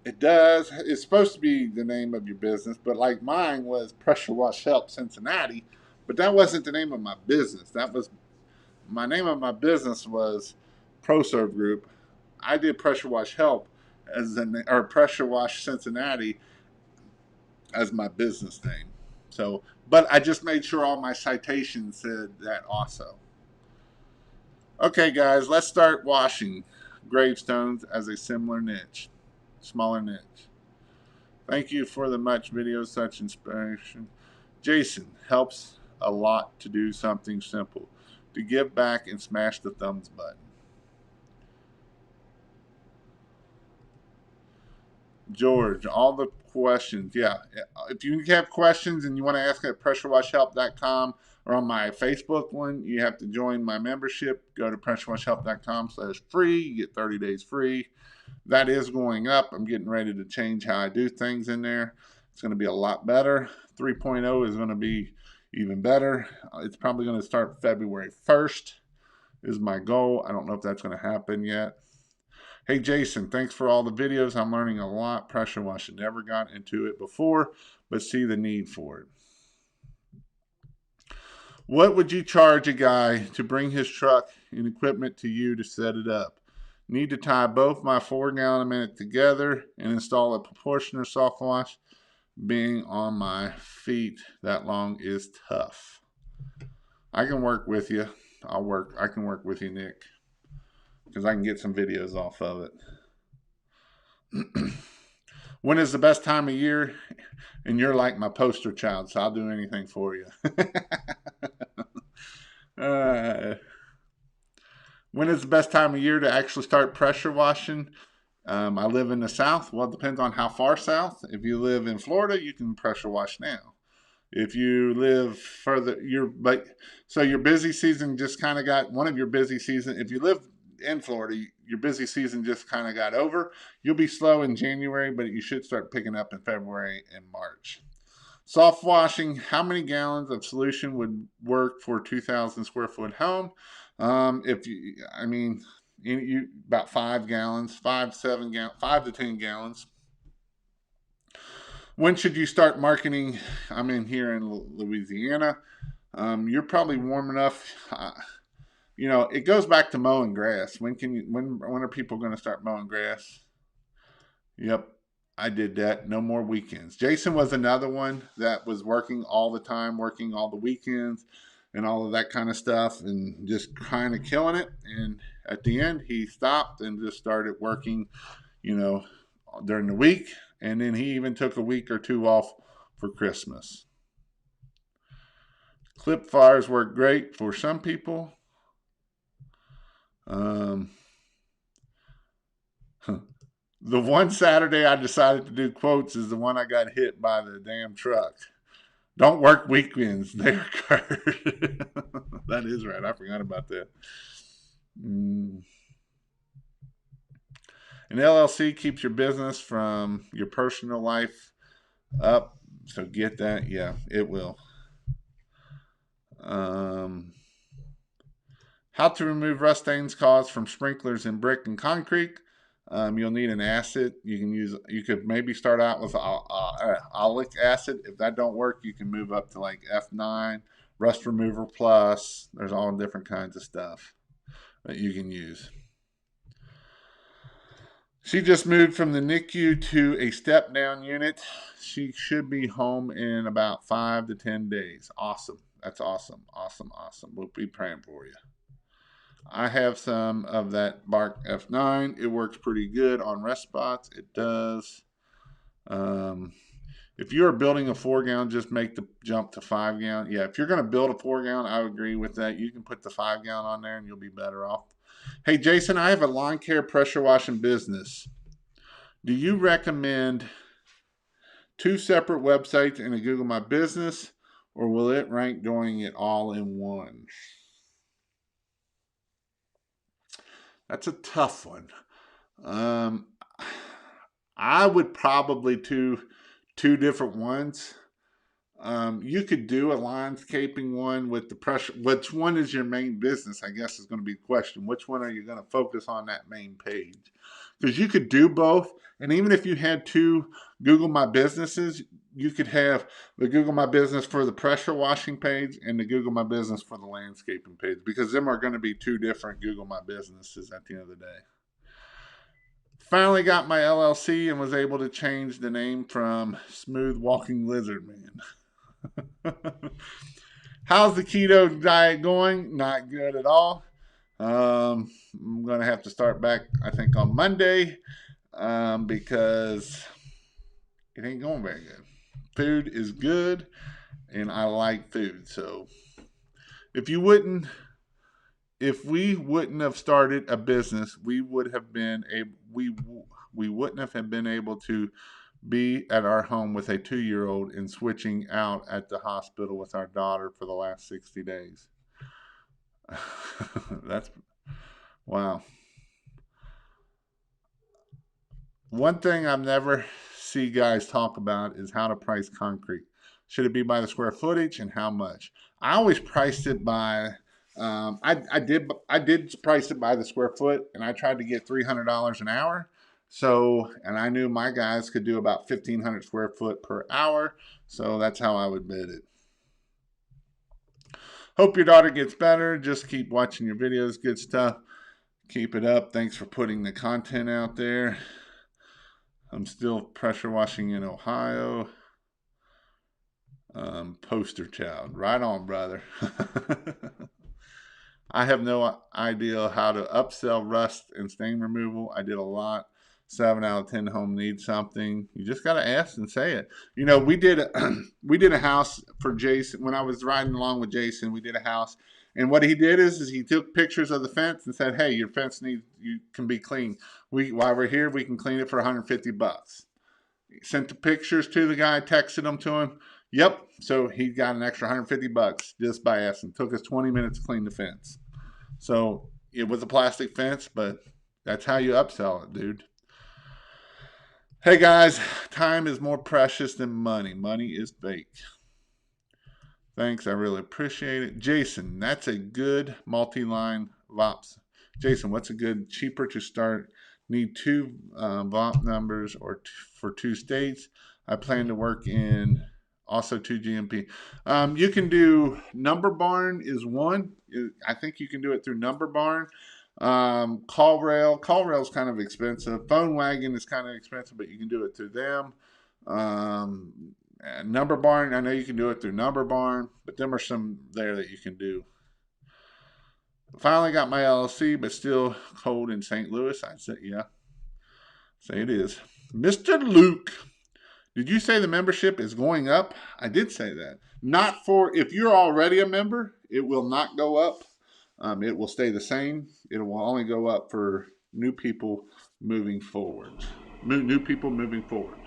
it does. It's supposed to be the name of your business, but like mine was Pressure Wash Help Cincinnati, but that wasn't the name of my business. That was my name of my business was ProServe Group. I did Pressure Wash Help or Pressure Wash Cincinnati as my business name. So, but I just made sure all my citations said that also. Okay, guys, let's start washing gravestones as a smaller niche. Thank you for the much videos, such inspiration. Jason helps a lot to do something simple, to give back and smash the thumbs button. George, all the questions. Yeah. If you have questions and you want to ask at pressurewashhelp.com or on my Facebook one, you have to join my membership. Go to pressurewashhelp.com/free. You get 30 days free. That is going up. I'm getting ready to change how I do things in there. It's going to be a lot better. 3.0 is going to be even better. It's probably going to start February 1st is my goal. I don't know if that's going to happen yet. Hey, Jason, thanks for all the videos. I'm learning a lot. Pressure washing. Never got into it before, but see the need for it. What would you charge a guy to bring his truck and equipment to you to set it up? Need to tie both my 4-gallon a minute together and install a proportioner soft wash. Being on my feet that long is tough. I can work with you. I can work with you, Nick, because I can get some videos off of it. When is the best time of year? And you're like my poster child, so I'll do anything for you. When is the best time of year to actually start pressure washing? I live in the South. Well, it depends on how far south. If you live in Florida, you can pressure wash now. If you live further, so your busy season just kind of got one of your busy season. If you live in Florida, your busy season just kind of got over. You'll be slow in January, but you should start picking up in February and March. Soft washing, how many gallons of solution would work for a 2,000 square foot home? About 5 gallons, 5 to 10 gallons. When should you start marketing? I'm in here in Louisiana. You're probably warm enough. It goes back to mowing grass. When are people going to start mowing grass? Yep, I did that. No more weekends. Jason was another one that was working all the time, working all the weekends and all of that kind of stuff and just kind of killing it. And at the end, he stopped and just started working, during the week. And then he even took a week or two off for Christmas. Clip fires work great for some people. The one Saturday I decided to do quotes is the one I got hit by the damn truck. Don't work weekends. They're cursed. That is right. I forgot about that. An LLC keeps your business from your personal life up. So get that. Yeah, it will. How to remove rust stains caused from sprinklers in brick and concrete. You'll need an acid. You could maybe start out with oleic acid. If that don't work, you can move up to like F9, Rust Remover Plus. There's all different kinds of stuff that you can use. She just moved from the NICU to a step-down unit. She should be home in about 5 to 10 days. Awesome. That's awesome. Awesome. We'll be praying for you. I have some of that Bark F9. It works pretty good on rust spots. It does. If you're building a 4-gallon, just make the jump to 5-gallon. Yeah, if you're going to build a 4-gallon, I agree with that. You can put the 5-gallon on there and you'll be better off. Hey, Jason, I have a lawn care pressure washing business. Do you recommend 2 separate websites and a Google My Business, or will it rank doing it all in one? That's a tough one. I would probably do 2 different ones. You could do a landscaping one with the pressure. Which one is your main business? I guess is going to be the question. Which one are you going to focus on that main page? Because you could do both. And even if you had 2 Google My Businesses, you could have the Google My Business for the pressure washing page and the Google My Business for the landscaping page, because them are going to be 2 different Google My Businesses at the end of the day. Finally got my LLC and was able to change the name from Smooth Walking Lizard Man. How's the keto diet going? Not good at all. I'm going to have to start back, I think, on Monday because it ain't going very good. Food is good, and I like food. So if we wouldn't have started a business, we wouldn't have been able to be at our home with a 2-year-old and switching out at the hospital with our daughter for the last 60 days. That's wow. One thing I've never see guys talk about is how to price concrete. Should it be by the square footage and how much? I always priced it by I did price it by the square foot, and I tried to get $300 an hour. So, and I knew my guys could do about 1,500 square foot per hour. So that's how I would bid it. Hope your daughter gets better. Just keep watching your videos. Good stuff. Keep it up. Thanks for putting the content out there. I'm still pressure washing in Ohio. Poster child. Right on, brother. I have no idea how to upsell rust and stain removal. I did a lot. 7 out of 10 home needs something. You just got to ask and say it. You know, we did a house for Jason. When I was riding along with Jason, we did a house. And what he did is he took pictures of the fence and said, hey, your fence can be cleaned. While we're here, we can clean it for $150. Sent the pictures to the guy, texted them to him. Yep. So he got an extra $150 just by asking. Took us 20 minutes to clean the fence. So it was a plastic fence, but that's how you upsell it, dude. Hey guys, time is more precious than money. Money is fake. Thanks, I really appreciate it. Jason, that's a good multi-line VOPs. Jason, what's a good, cheaper to start? Need 2 VOP numbers for 2 states. I plan to work in also 2 GMP. You can do Number Barn is one. I think you can do it through Number Barn. CallRail is kind of expensive. Phone Wagon is kind of expensive, but you can do it through them. Number Barn, I know you can do it through Number Barn, but them are some there that you can do. Finally got my LLC, but still cold in St. Louis. I said, yeah, say it is. Mr. Luke, did you say the membership is going up? I did say that. Not for, if you're already a member, it will not go up. It will stay the same. It will only go up for new people moving forward. New people moving forward.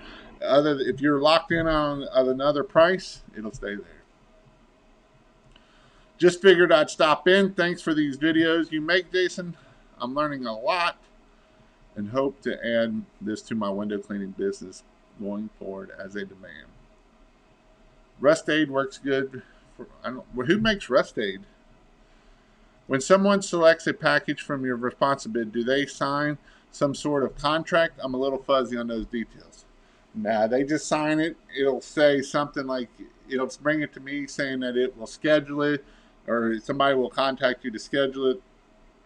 If you're locked in on another price, it'll stay there. Just figured I'd stop in. Thanks for these videos you make, Jason. I'm learning a lot and hope to add this to my window cleaning business going forward as a demand. Rust Aid works good. Who makes Rust Aid? When someone selects a package from your responsive bid, do they sign some sort of contract? I'm a little fuzzy on those details. Nah, they just sign it. It'll say something like, it'll bring it to me saying that it will schedule it, or somebody will contact you to schedule it,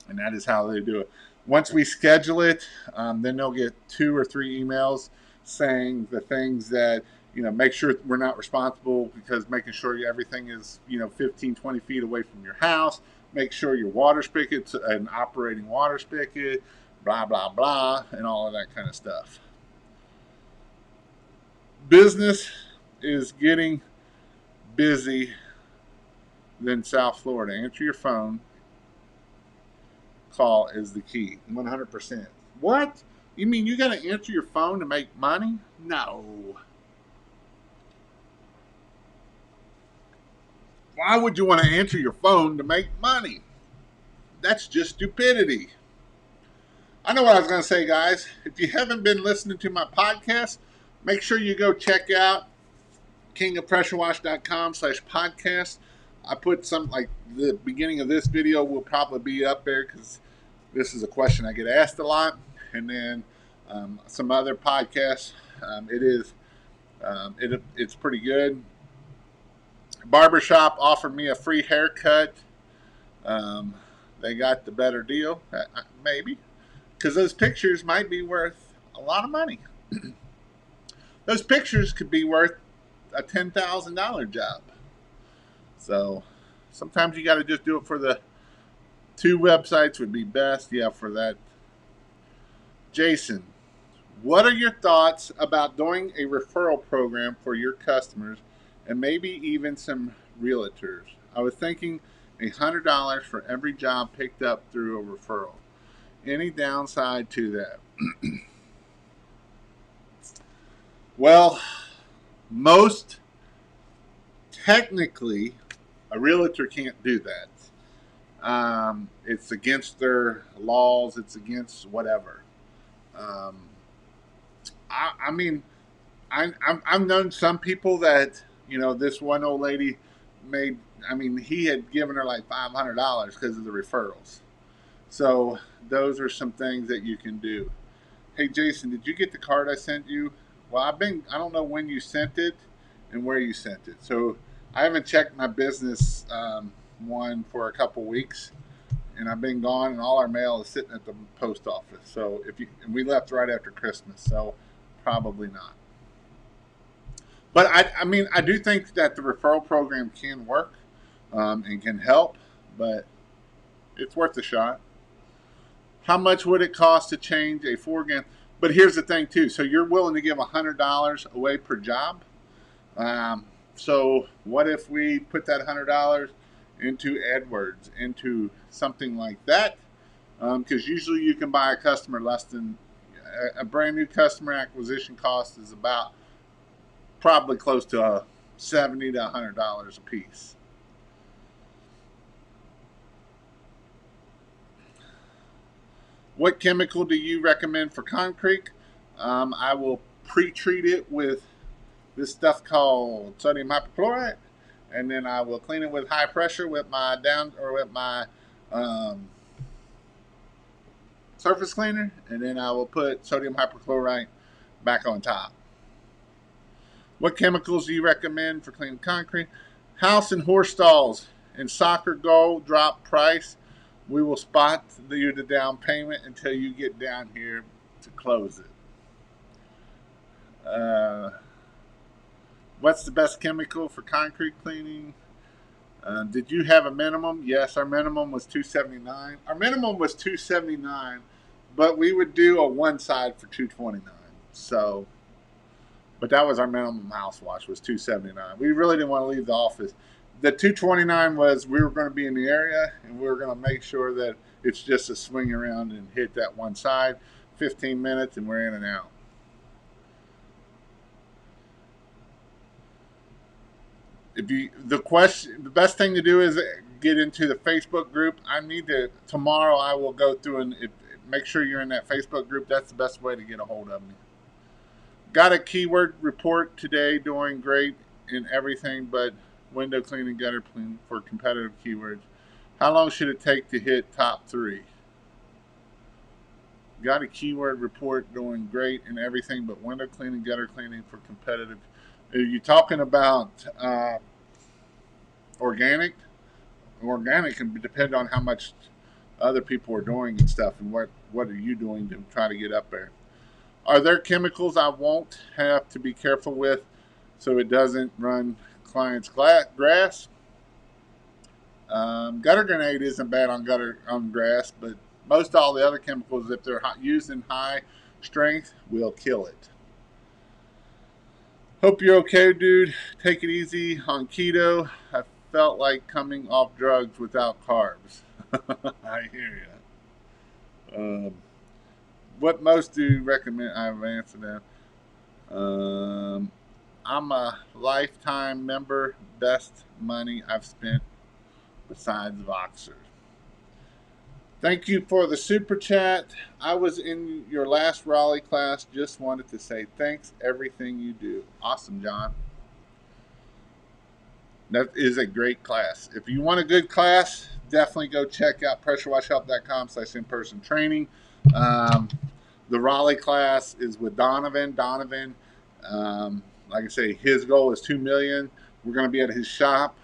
and that is how they do it. Once we schedule it, then they'll get 2 or 3 emails saying the things that, make sure we're not responsible, because making sure everything is, 15, 20 feet away from your house. Make sure your water spigot's an operating water spigot, blah, blah, blah, and all of that kind of stuff. Business, is getting busy than South Florida. Answer your phone. Call is the key. 100%. What? You mean you got to answer your phone to make money? No. Why would you want to answer your phone to make money? That's just stupidity. I know what I was going to say, guys. If you haven't been listening to my podcast, make sure you go check out kingofpressurewash.com/podcast. I put some, like the beginning of this video will probably be up there because this is a question I get asked a lot. And then some other podcasts. It's pretty good. Barbershop offered me a free haircut. They got the better deal, maybe, because those pictures might be worth a lot of money. Those pictures could be worth a $10,000 job. So sometimes you got to just do it for the 2 websites would be best. Yeah, for that. Jason, what are your thoughts about doing a referral program for your customers and maybe even some realtors? I was thinking $100 for every job picked up through a referral. Any downside to that? Well, most technically, a realtor can't do that. It's against their laws. It's against whatever. I mean, I've known some people that, this one old lady made, he had given her like $500 because of the referrals. So those are some things that you can do. Hey, Jason, did you get the card I sent you? Well, I don't know when you sent it and where you sent it. So I haven't checked my business one for a couple weeks, and I've been gone, and all our mail is sitting at the post office. So and we left right after Christmas, so probably not. But I do think that the referral program can work and can help, but it's worth a shot. How much would it cost to change a 4-gram? But here's the thing too. So you're willing to give $100 away per job. So what if we put that $100 into AdWords, into something like that? Because usually you can buy a customer less than a brand new customer acquisition cost is about probably close to $70 to $100 a piece. What chemical do you recommend for concrete? I will pre-treat it with this stuff called sodium hypochlorite, and then I will clean it with high pressure with my surface cleaner, and then I will put sodium hypochlorite back on top. What chemicals do you recommend for cleaning concrete? House and horse stalls and soccer goal drop price. We will spot you the down payment until you get down here to close it. What's the best chemical for concrete cleaning? Did you have a minimum? Yes, our minimum was $279. Our minimum was $279, but we would do a one side for $229. So, but that was our minimum house wash was $279. We really didn't want to leave the office. The $229 was we were going to be in the area and we were going to make sure that it's just a swing around and hit that one side, 15 minutes, and we're in and out. The best thing to do is get into the Facebook group. Tomorrow I will go through and make sure you're in that Facebook group. That's the best way to get a hold of me. Got a keyword report today, doing great in everything but window cleaning, gutter cleaning for competitive keywords. How long should it take to hit top 3? Got a keyword report, doing great in everything but window cleaning, gutter cleaning for competitive. Are you talking about organic? Organic can depend on how much other people are doing and stuff, and what are you doing to try to get up there. Are there chemicals I won't have to be careful with so it doesn't run clients' grass? Gutter grenade isn't bad on grass, but most all the other chemicals, if they're used in high strength, will kill it. Hope you're okay, dude. Take it easy on keto. I felt like coming off drugs without carbs. I hear you. What most do you recommend? I've answered that. I'm a lifetime member. Best money I've spent besides Voxer. Thank you for the super chat. I was in your last Raleigh class. Just wanted to say thanks. Everything you do. Awesome, John. That is a great class. If you want a good class, definitely go check out pressurewashhelp.com/in-person training. Um, the Raleigh class is with Donovan. Like I say, his goal is 2 million. We're going to be at his shop,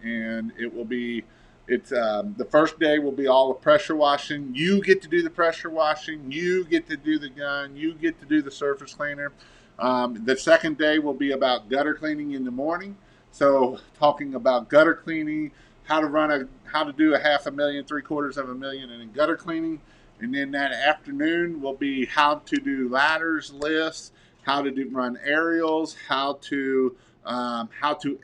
and it will be. It's the first day will be all the pressure washing. You get to do the pressure washing. You get to do the gun. You get to do the surface cleaner. The second day will be about gutter cleaning in the morning. So talking about gutter cleaning, how to do a half a million, three-quarters of a million in gutter cleaning. And then that afternoon will be how to do ladders, lifts, how to run aerials, how to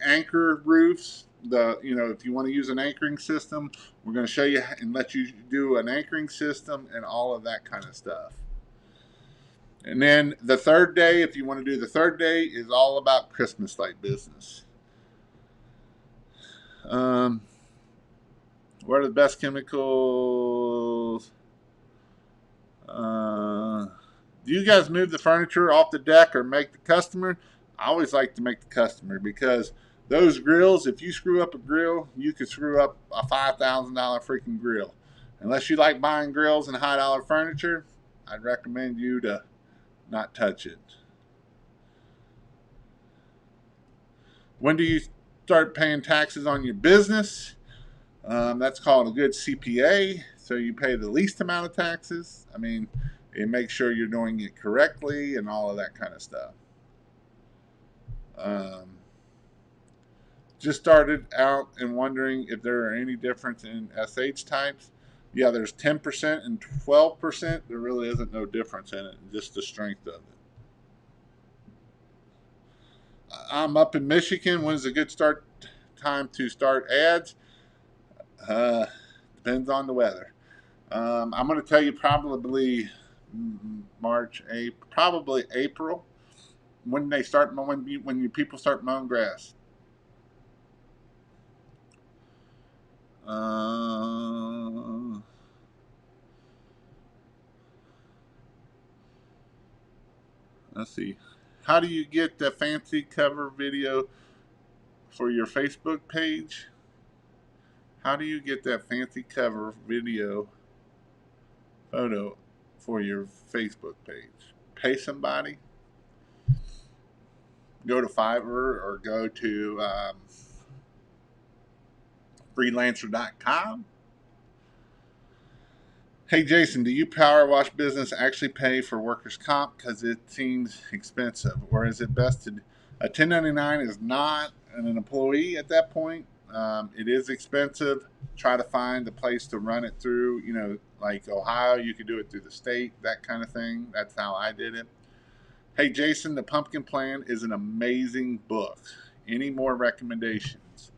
anchor roofs. If you want to use an anchoring system, we're going to show you and let you do an anchoring system and all of that kind of stuff. And then the third day, if you want to do the third day, is all about Christmas light business. What are the best chemicals? Do you guys move the furniture off the deck or make the customer? I always like to make the customer because those grills, if you screw up a grill, you could screw up a $5,000 freaking grill. Unless you like buying grills and high dollar furniture, I'd recommend you to not touch it. When do you start paying taxes on your business? That's called a good CPA. So you pay the least amount of taxes. I mean, and make sure you're doing it correctly and all of that kind of stuff. Just started out and wondering if there are any difference in SH types. Yeah, there's 10% and 12%. There really isn't no difference in it, just the strength of it. I'm up in Michigan. When is a good time to start ads? Depends on the weather. I'm going to tell you probably March, April, probably April, when they start when you people start mowing grass. Let's see. How do you get the fancy cover video for your Facebook page? How do you get that fancy cover video photo for your Facebook page? Pay somebody? Go to Fiverr or go to freelancer.com. Hey Jason, do you power wash business actually pay for workers' comp because it seems expensive, or is it best to a 1099 is not an employee at that point? It is expensive. Try to find a place to run it through. Like Ohio, you could do it through the state, that kind of thing. That's how I did it. Hey Jason, The Pumpkin Plan is an amazing book. Any more recommendations?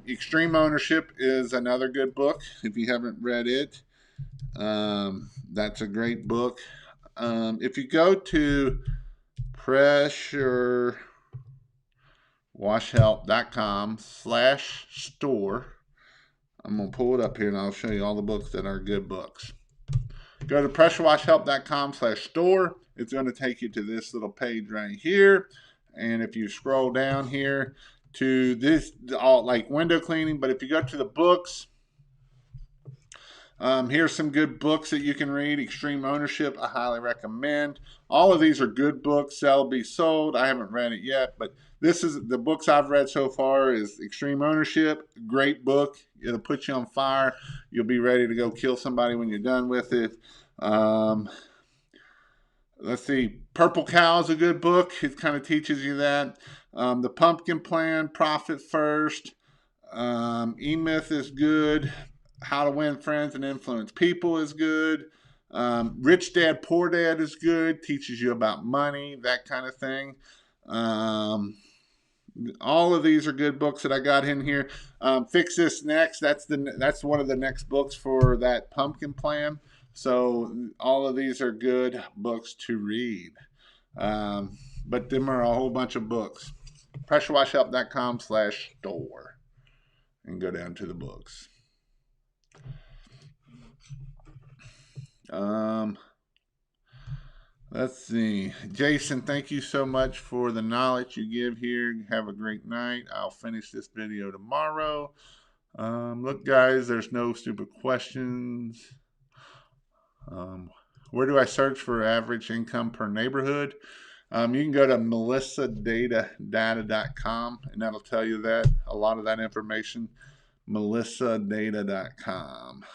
Extreme Ownership is another good book. If you haven't read it, that's a great book. If you go to pressurewashhelp.com/store, I'm going to pull it up here and I'll show you all the books that are good books. Go to pressurewashhelp.com/store. It's going to take you to this little page right here. And if you scroll down here, to this, all like window cleaning. But if you go to the books, here's some good books that you can read. Extreme Ownership, I highly recommend. All of these are good books. Sell, Be Sold. I haven't read it yet, but this is the books I've read so far. Is Extreme Ownership, great book. It'll put you on fire. You'll be ready to go kill somebody when you're done with it. Let's see. Purple Cow is a good book. It kind of teaches you that. The Pumpkin Plan, Profit First. E-Myth is good. How to Win Friends and Influence People is good. Rich Dad, Poor Dad is good. Teaches you about money, that kind of thing. All of these are good books that I got in here. Fix This Next. That's one of the next books for that pumpkin plan. So all of these are good books to read. But them are a whole bunch of books. PressureWashHelp.com/store and go down to the books. Let's see. Jason, thank you so much for the knowledge you give here. Have a great night. I'll finish this video tomorrow. Look, guys, there's no stupid questions. Where do I search for average income per neighborhood? You can go to melissadata.com, and that'll tell you that, a lot of that information. melissadata.com.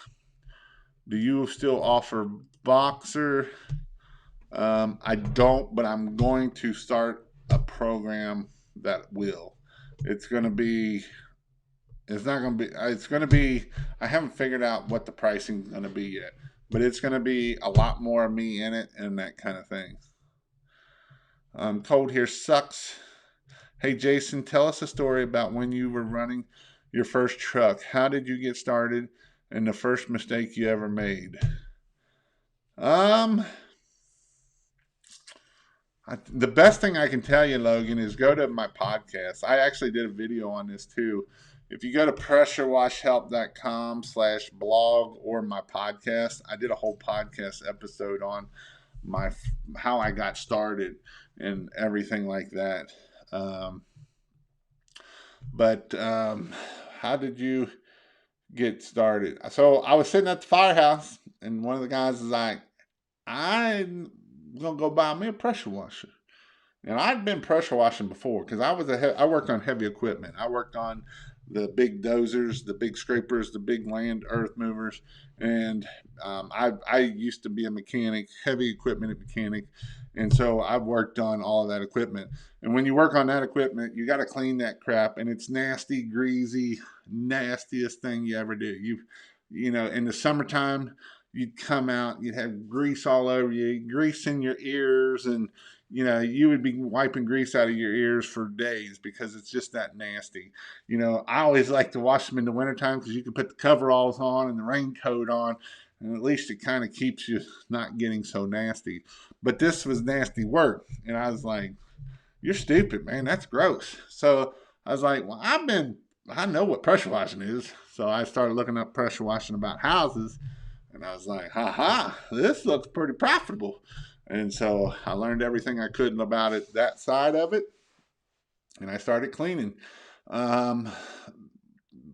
Do you still offer Boxer? I don't, but I'm going to start a program that will. It's going to be, I haven't figured out what the pricing is going to be yet, but it's going to be a lot more of me in it and that kind of thing. Cold here sucks. Hey, Jason, tell us a story about when you were running your first truck. How did you get started and the first mistake you ever made? The best thing I can tell you, Logan, is go to my podcast. I actually did a video on this too. If you go to pressurewashhelp.com/blog or my podcast, I did a whole podcast episode on how I got started and everything like that. How did you get started? So I was sitting at the firehouse, and one of the guys is like, I'm going to go buy me a pressure washer. And I'd been pressure washing before because I worked on heavy equipment. I worked on the big dozers, the big scrapers, the big land earth movers. And I used to be a mechanic, heavy equipment mechanic. And so I've worked on all of that equipment. And when you work on that equipment, you got to clean that crap. And it's nasty, greasy, nastiest thing you ever do. You know, in the summertime, you'd come out, you'd have grease all over you, grease in your ears, and you know, you would be wiping grease out of your ears for days because it's just that nasty. You know, I always like to wash them in the wintertime because you can put the coveralls on and the raincoat on, and at least it kind of keeps you not getting so nasty. But this was nasty work, and I was like, you're stupid, man. That's gross. So I was like, well, I know what pressure washing is. So I started looking up pressure washing about houses, and I was like, this looks pretty profitable. And so I learned everything I could about it, that side of it, and I started cleaning.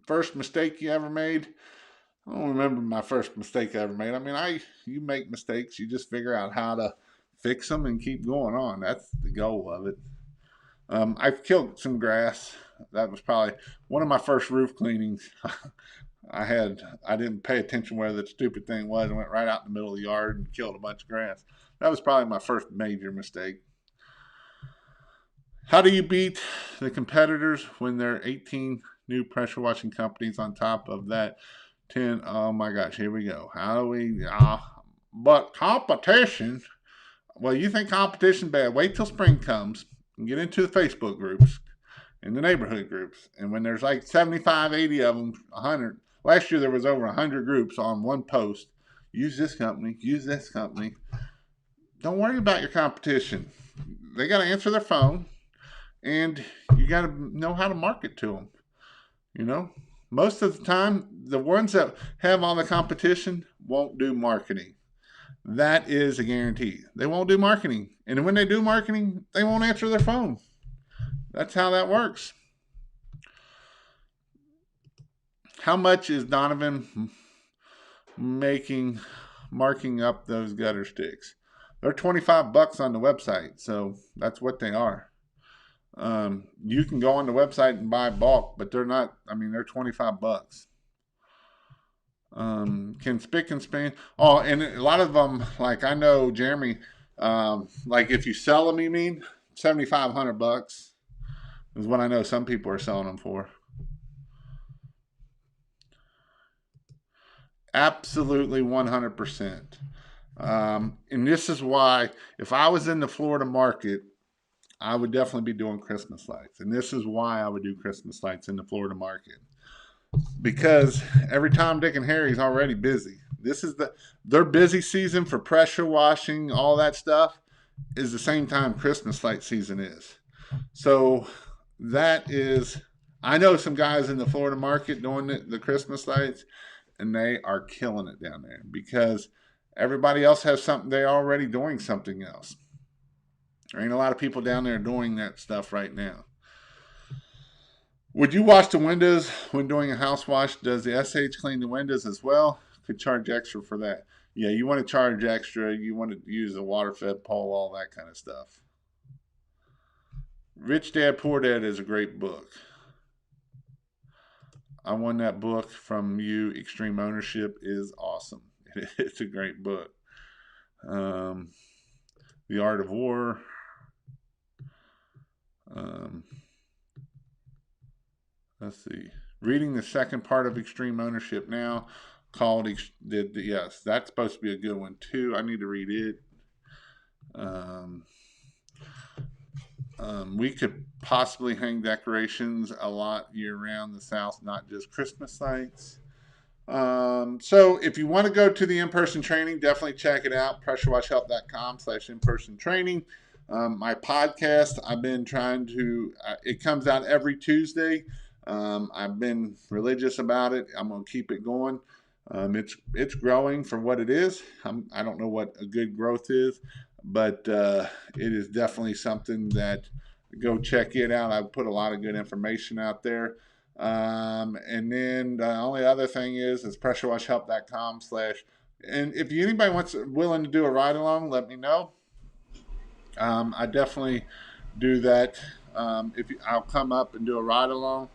First mistake you ever made? I don't remember my first mistake I ever made. I mean, you make mistakes, you just figure out how to fix them and keep going on. That's the goal of it. I've killed some grass. That was probably one of my first roof cleanings. I didn't pay attention where the stupid thing was. I went right out in the middle of the yard and killed a bunch of grass. That was probably my first major mistake. How do you beat the competitors when there are 18 new pressure washing companies on top of that 10? Oh my gosh, here we go. How do we, but competition, well, you think competition bad. Wait till spring comes and get into the Facebook groups and the neighborhood groups. And when there's like 75, 80 of them, 100, last year there was over 100 groups on one post. Use this company, use this company. Don't worry about your competition. They got to answer their phone, and you got to know how to market to them. You know, most of the time, the ones that have all the competition won't do marketing. That is a guarantee. They won't do marketing. And when they do marketing, they won't answer their phone. That's how that works. How much is Donovan marking up those gutter sticks? They're $25 on the website, so that's what they are. You can go on the website and buy bulk, but they're not. I mean, they're $25. Can spick and span? Oh, and a lot of them, like I know Jeremy. Like if you sell them, you mean $7,500 is what I know some people are selling them for. Absolutely 100%. And this is why, if I was in the Florida market, I would definitely be doing Christmas lights. And this is why I would do Christmas lights in the Florida market. Because every Tom, Dick, and Harry's already busy. This is their busy season for pressure washing, all that stuff, is the same time Christmas light season is. So that is, I know some guys in the Florida market doing the Christmas lights, and they are killing it down there because everybody else has something. They're already doing something else. There ain't a lot of people down there doing that stuff right now. Would you wash the windows when doing a house wash? Does the SH clean the windows as well? Could charge extra for that. Yeah, you want to charge extra. You want to use a water fed pole, all that kind of stuff. Rich Dad Poor Dad is a great book. I won that book from you. Extreme Ownership is awesome. It's a great book. The Art of War. Let's see. Reading the second part of Extreme Ownership now, called yes, that's supposed to be a good one too. I need to read it. We could possibly hang decorations a lot year round in the South, not just Christmas lights. So if you want to go to the in-person training, definitely check it out. PressureWashHelp.com/in-person training. My podcast, I've been trying to, it comes out every Tuesday. I've been religious about it. I'm going to keep it going. It's growing for what it is. I don't know what a good growth is, but it is definitely something that, go check it out. I put a lot of good information out there. And then the only other thing is pressurewashhelp.com/. And if anybody willing to do a ride along, let me know. I definitely do that. I'll come up and do a ride along.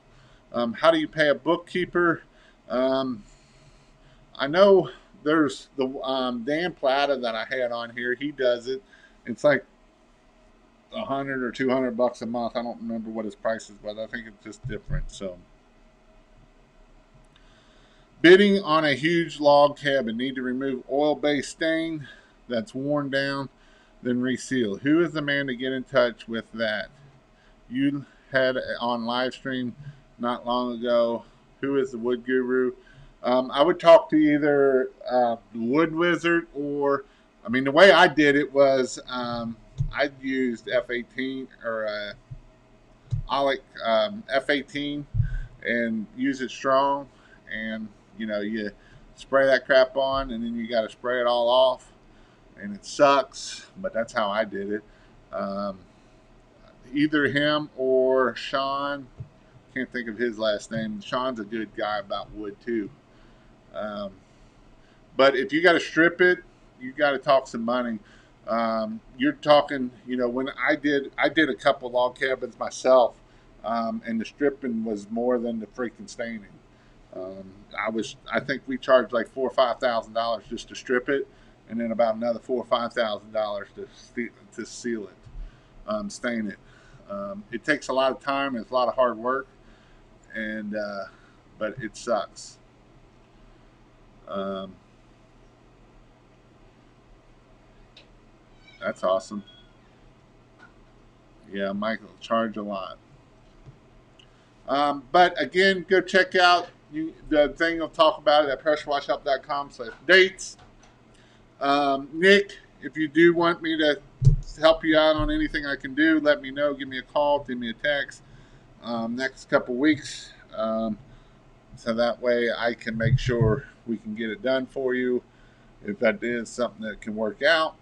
How do you pay a bookkeeper? I know there's the Dan Plata that I had on here. He does it. It's like $100 or $200 a month. I don't remember what his price is, but I think it's just different. So, bidding on a huge log cabin. Need to remove oil-based stain that's worn down, then reseal. Who is the man to get in touch with that? You had on live stream not long ago. Who is the wood guru? I would talk to either Wood Wizard or, I mean, the way I did it was I used F18 or Alot F18 and use it strong, and you spray that crap on, and then you got to spray it all off, and it sucks, but that's how I did it. Either him or Sean, can't think of his last name. Sean's a good guy about wood too. But if you got to strip it, you got to talk some money. You're talking, when I did a couple log cabins myself, and the stripping was more than the freaking staining. I think we charged like $4,000 or $5,000 just to strip it, and then about another $4,000 or $5,000 to seal it, stain it. It takes a lot of time and it's a lot of hard work, and but it sucks. That's awesome. Yeah, Michael, charge a lot. But again, go check out the thing I'll talk about it at pressurewashhelp.com/dates. Nick, if you do want me to help you out on anything I can do, let me know. Give me a call, give me a text next couple weeks. So that way I can make sure we can get it done for you if that is something that can work out.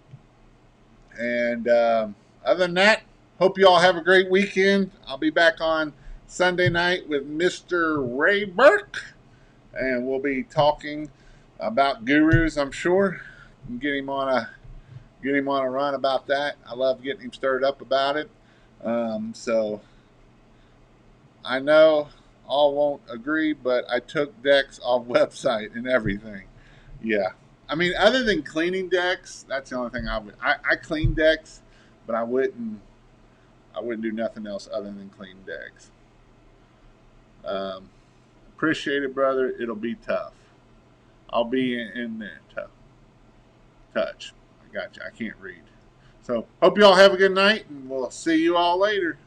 And other than that, hope you all have a great weekend. I'll be back on Sunday night with Mr. Ray Burke, and we'll be talking about gurus, I'm sure. And get him on a run about that. I love getting him stirred up about it. So I know all won't agree, but I took decks off website and everything. Yeah. I mean, other than cleaning decks, that's the only thing I would. I clean decks, but I wouldn't do nothing else other than clean decks. Appreciate it, brother. It'll be tough. I'll be in there tough. touch. I got you. I can't read. So hope you all have a good night, and we'll see you all later.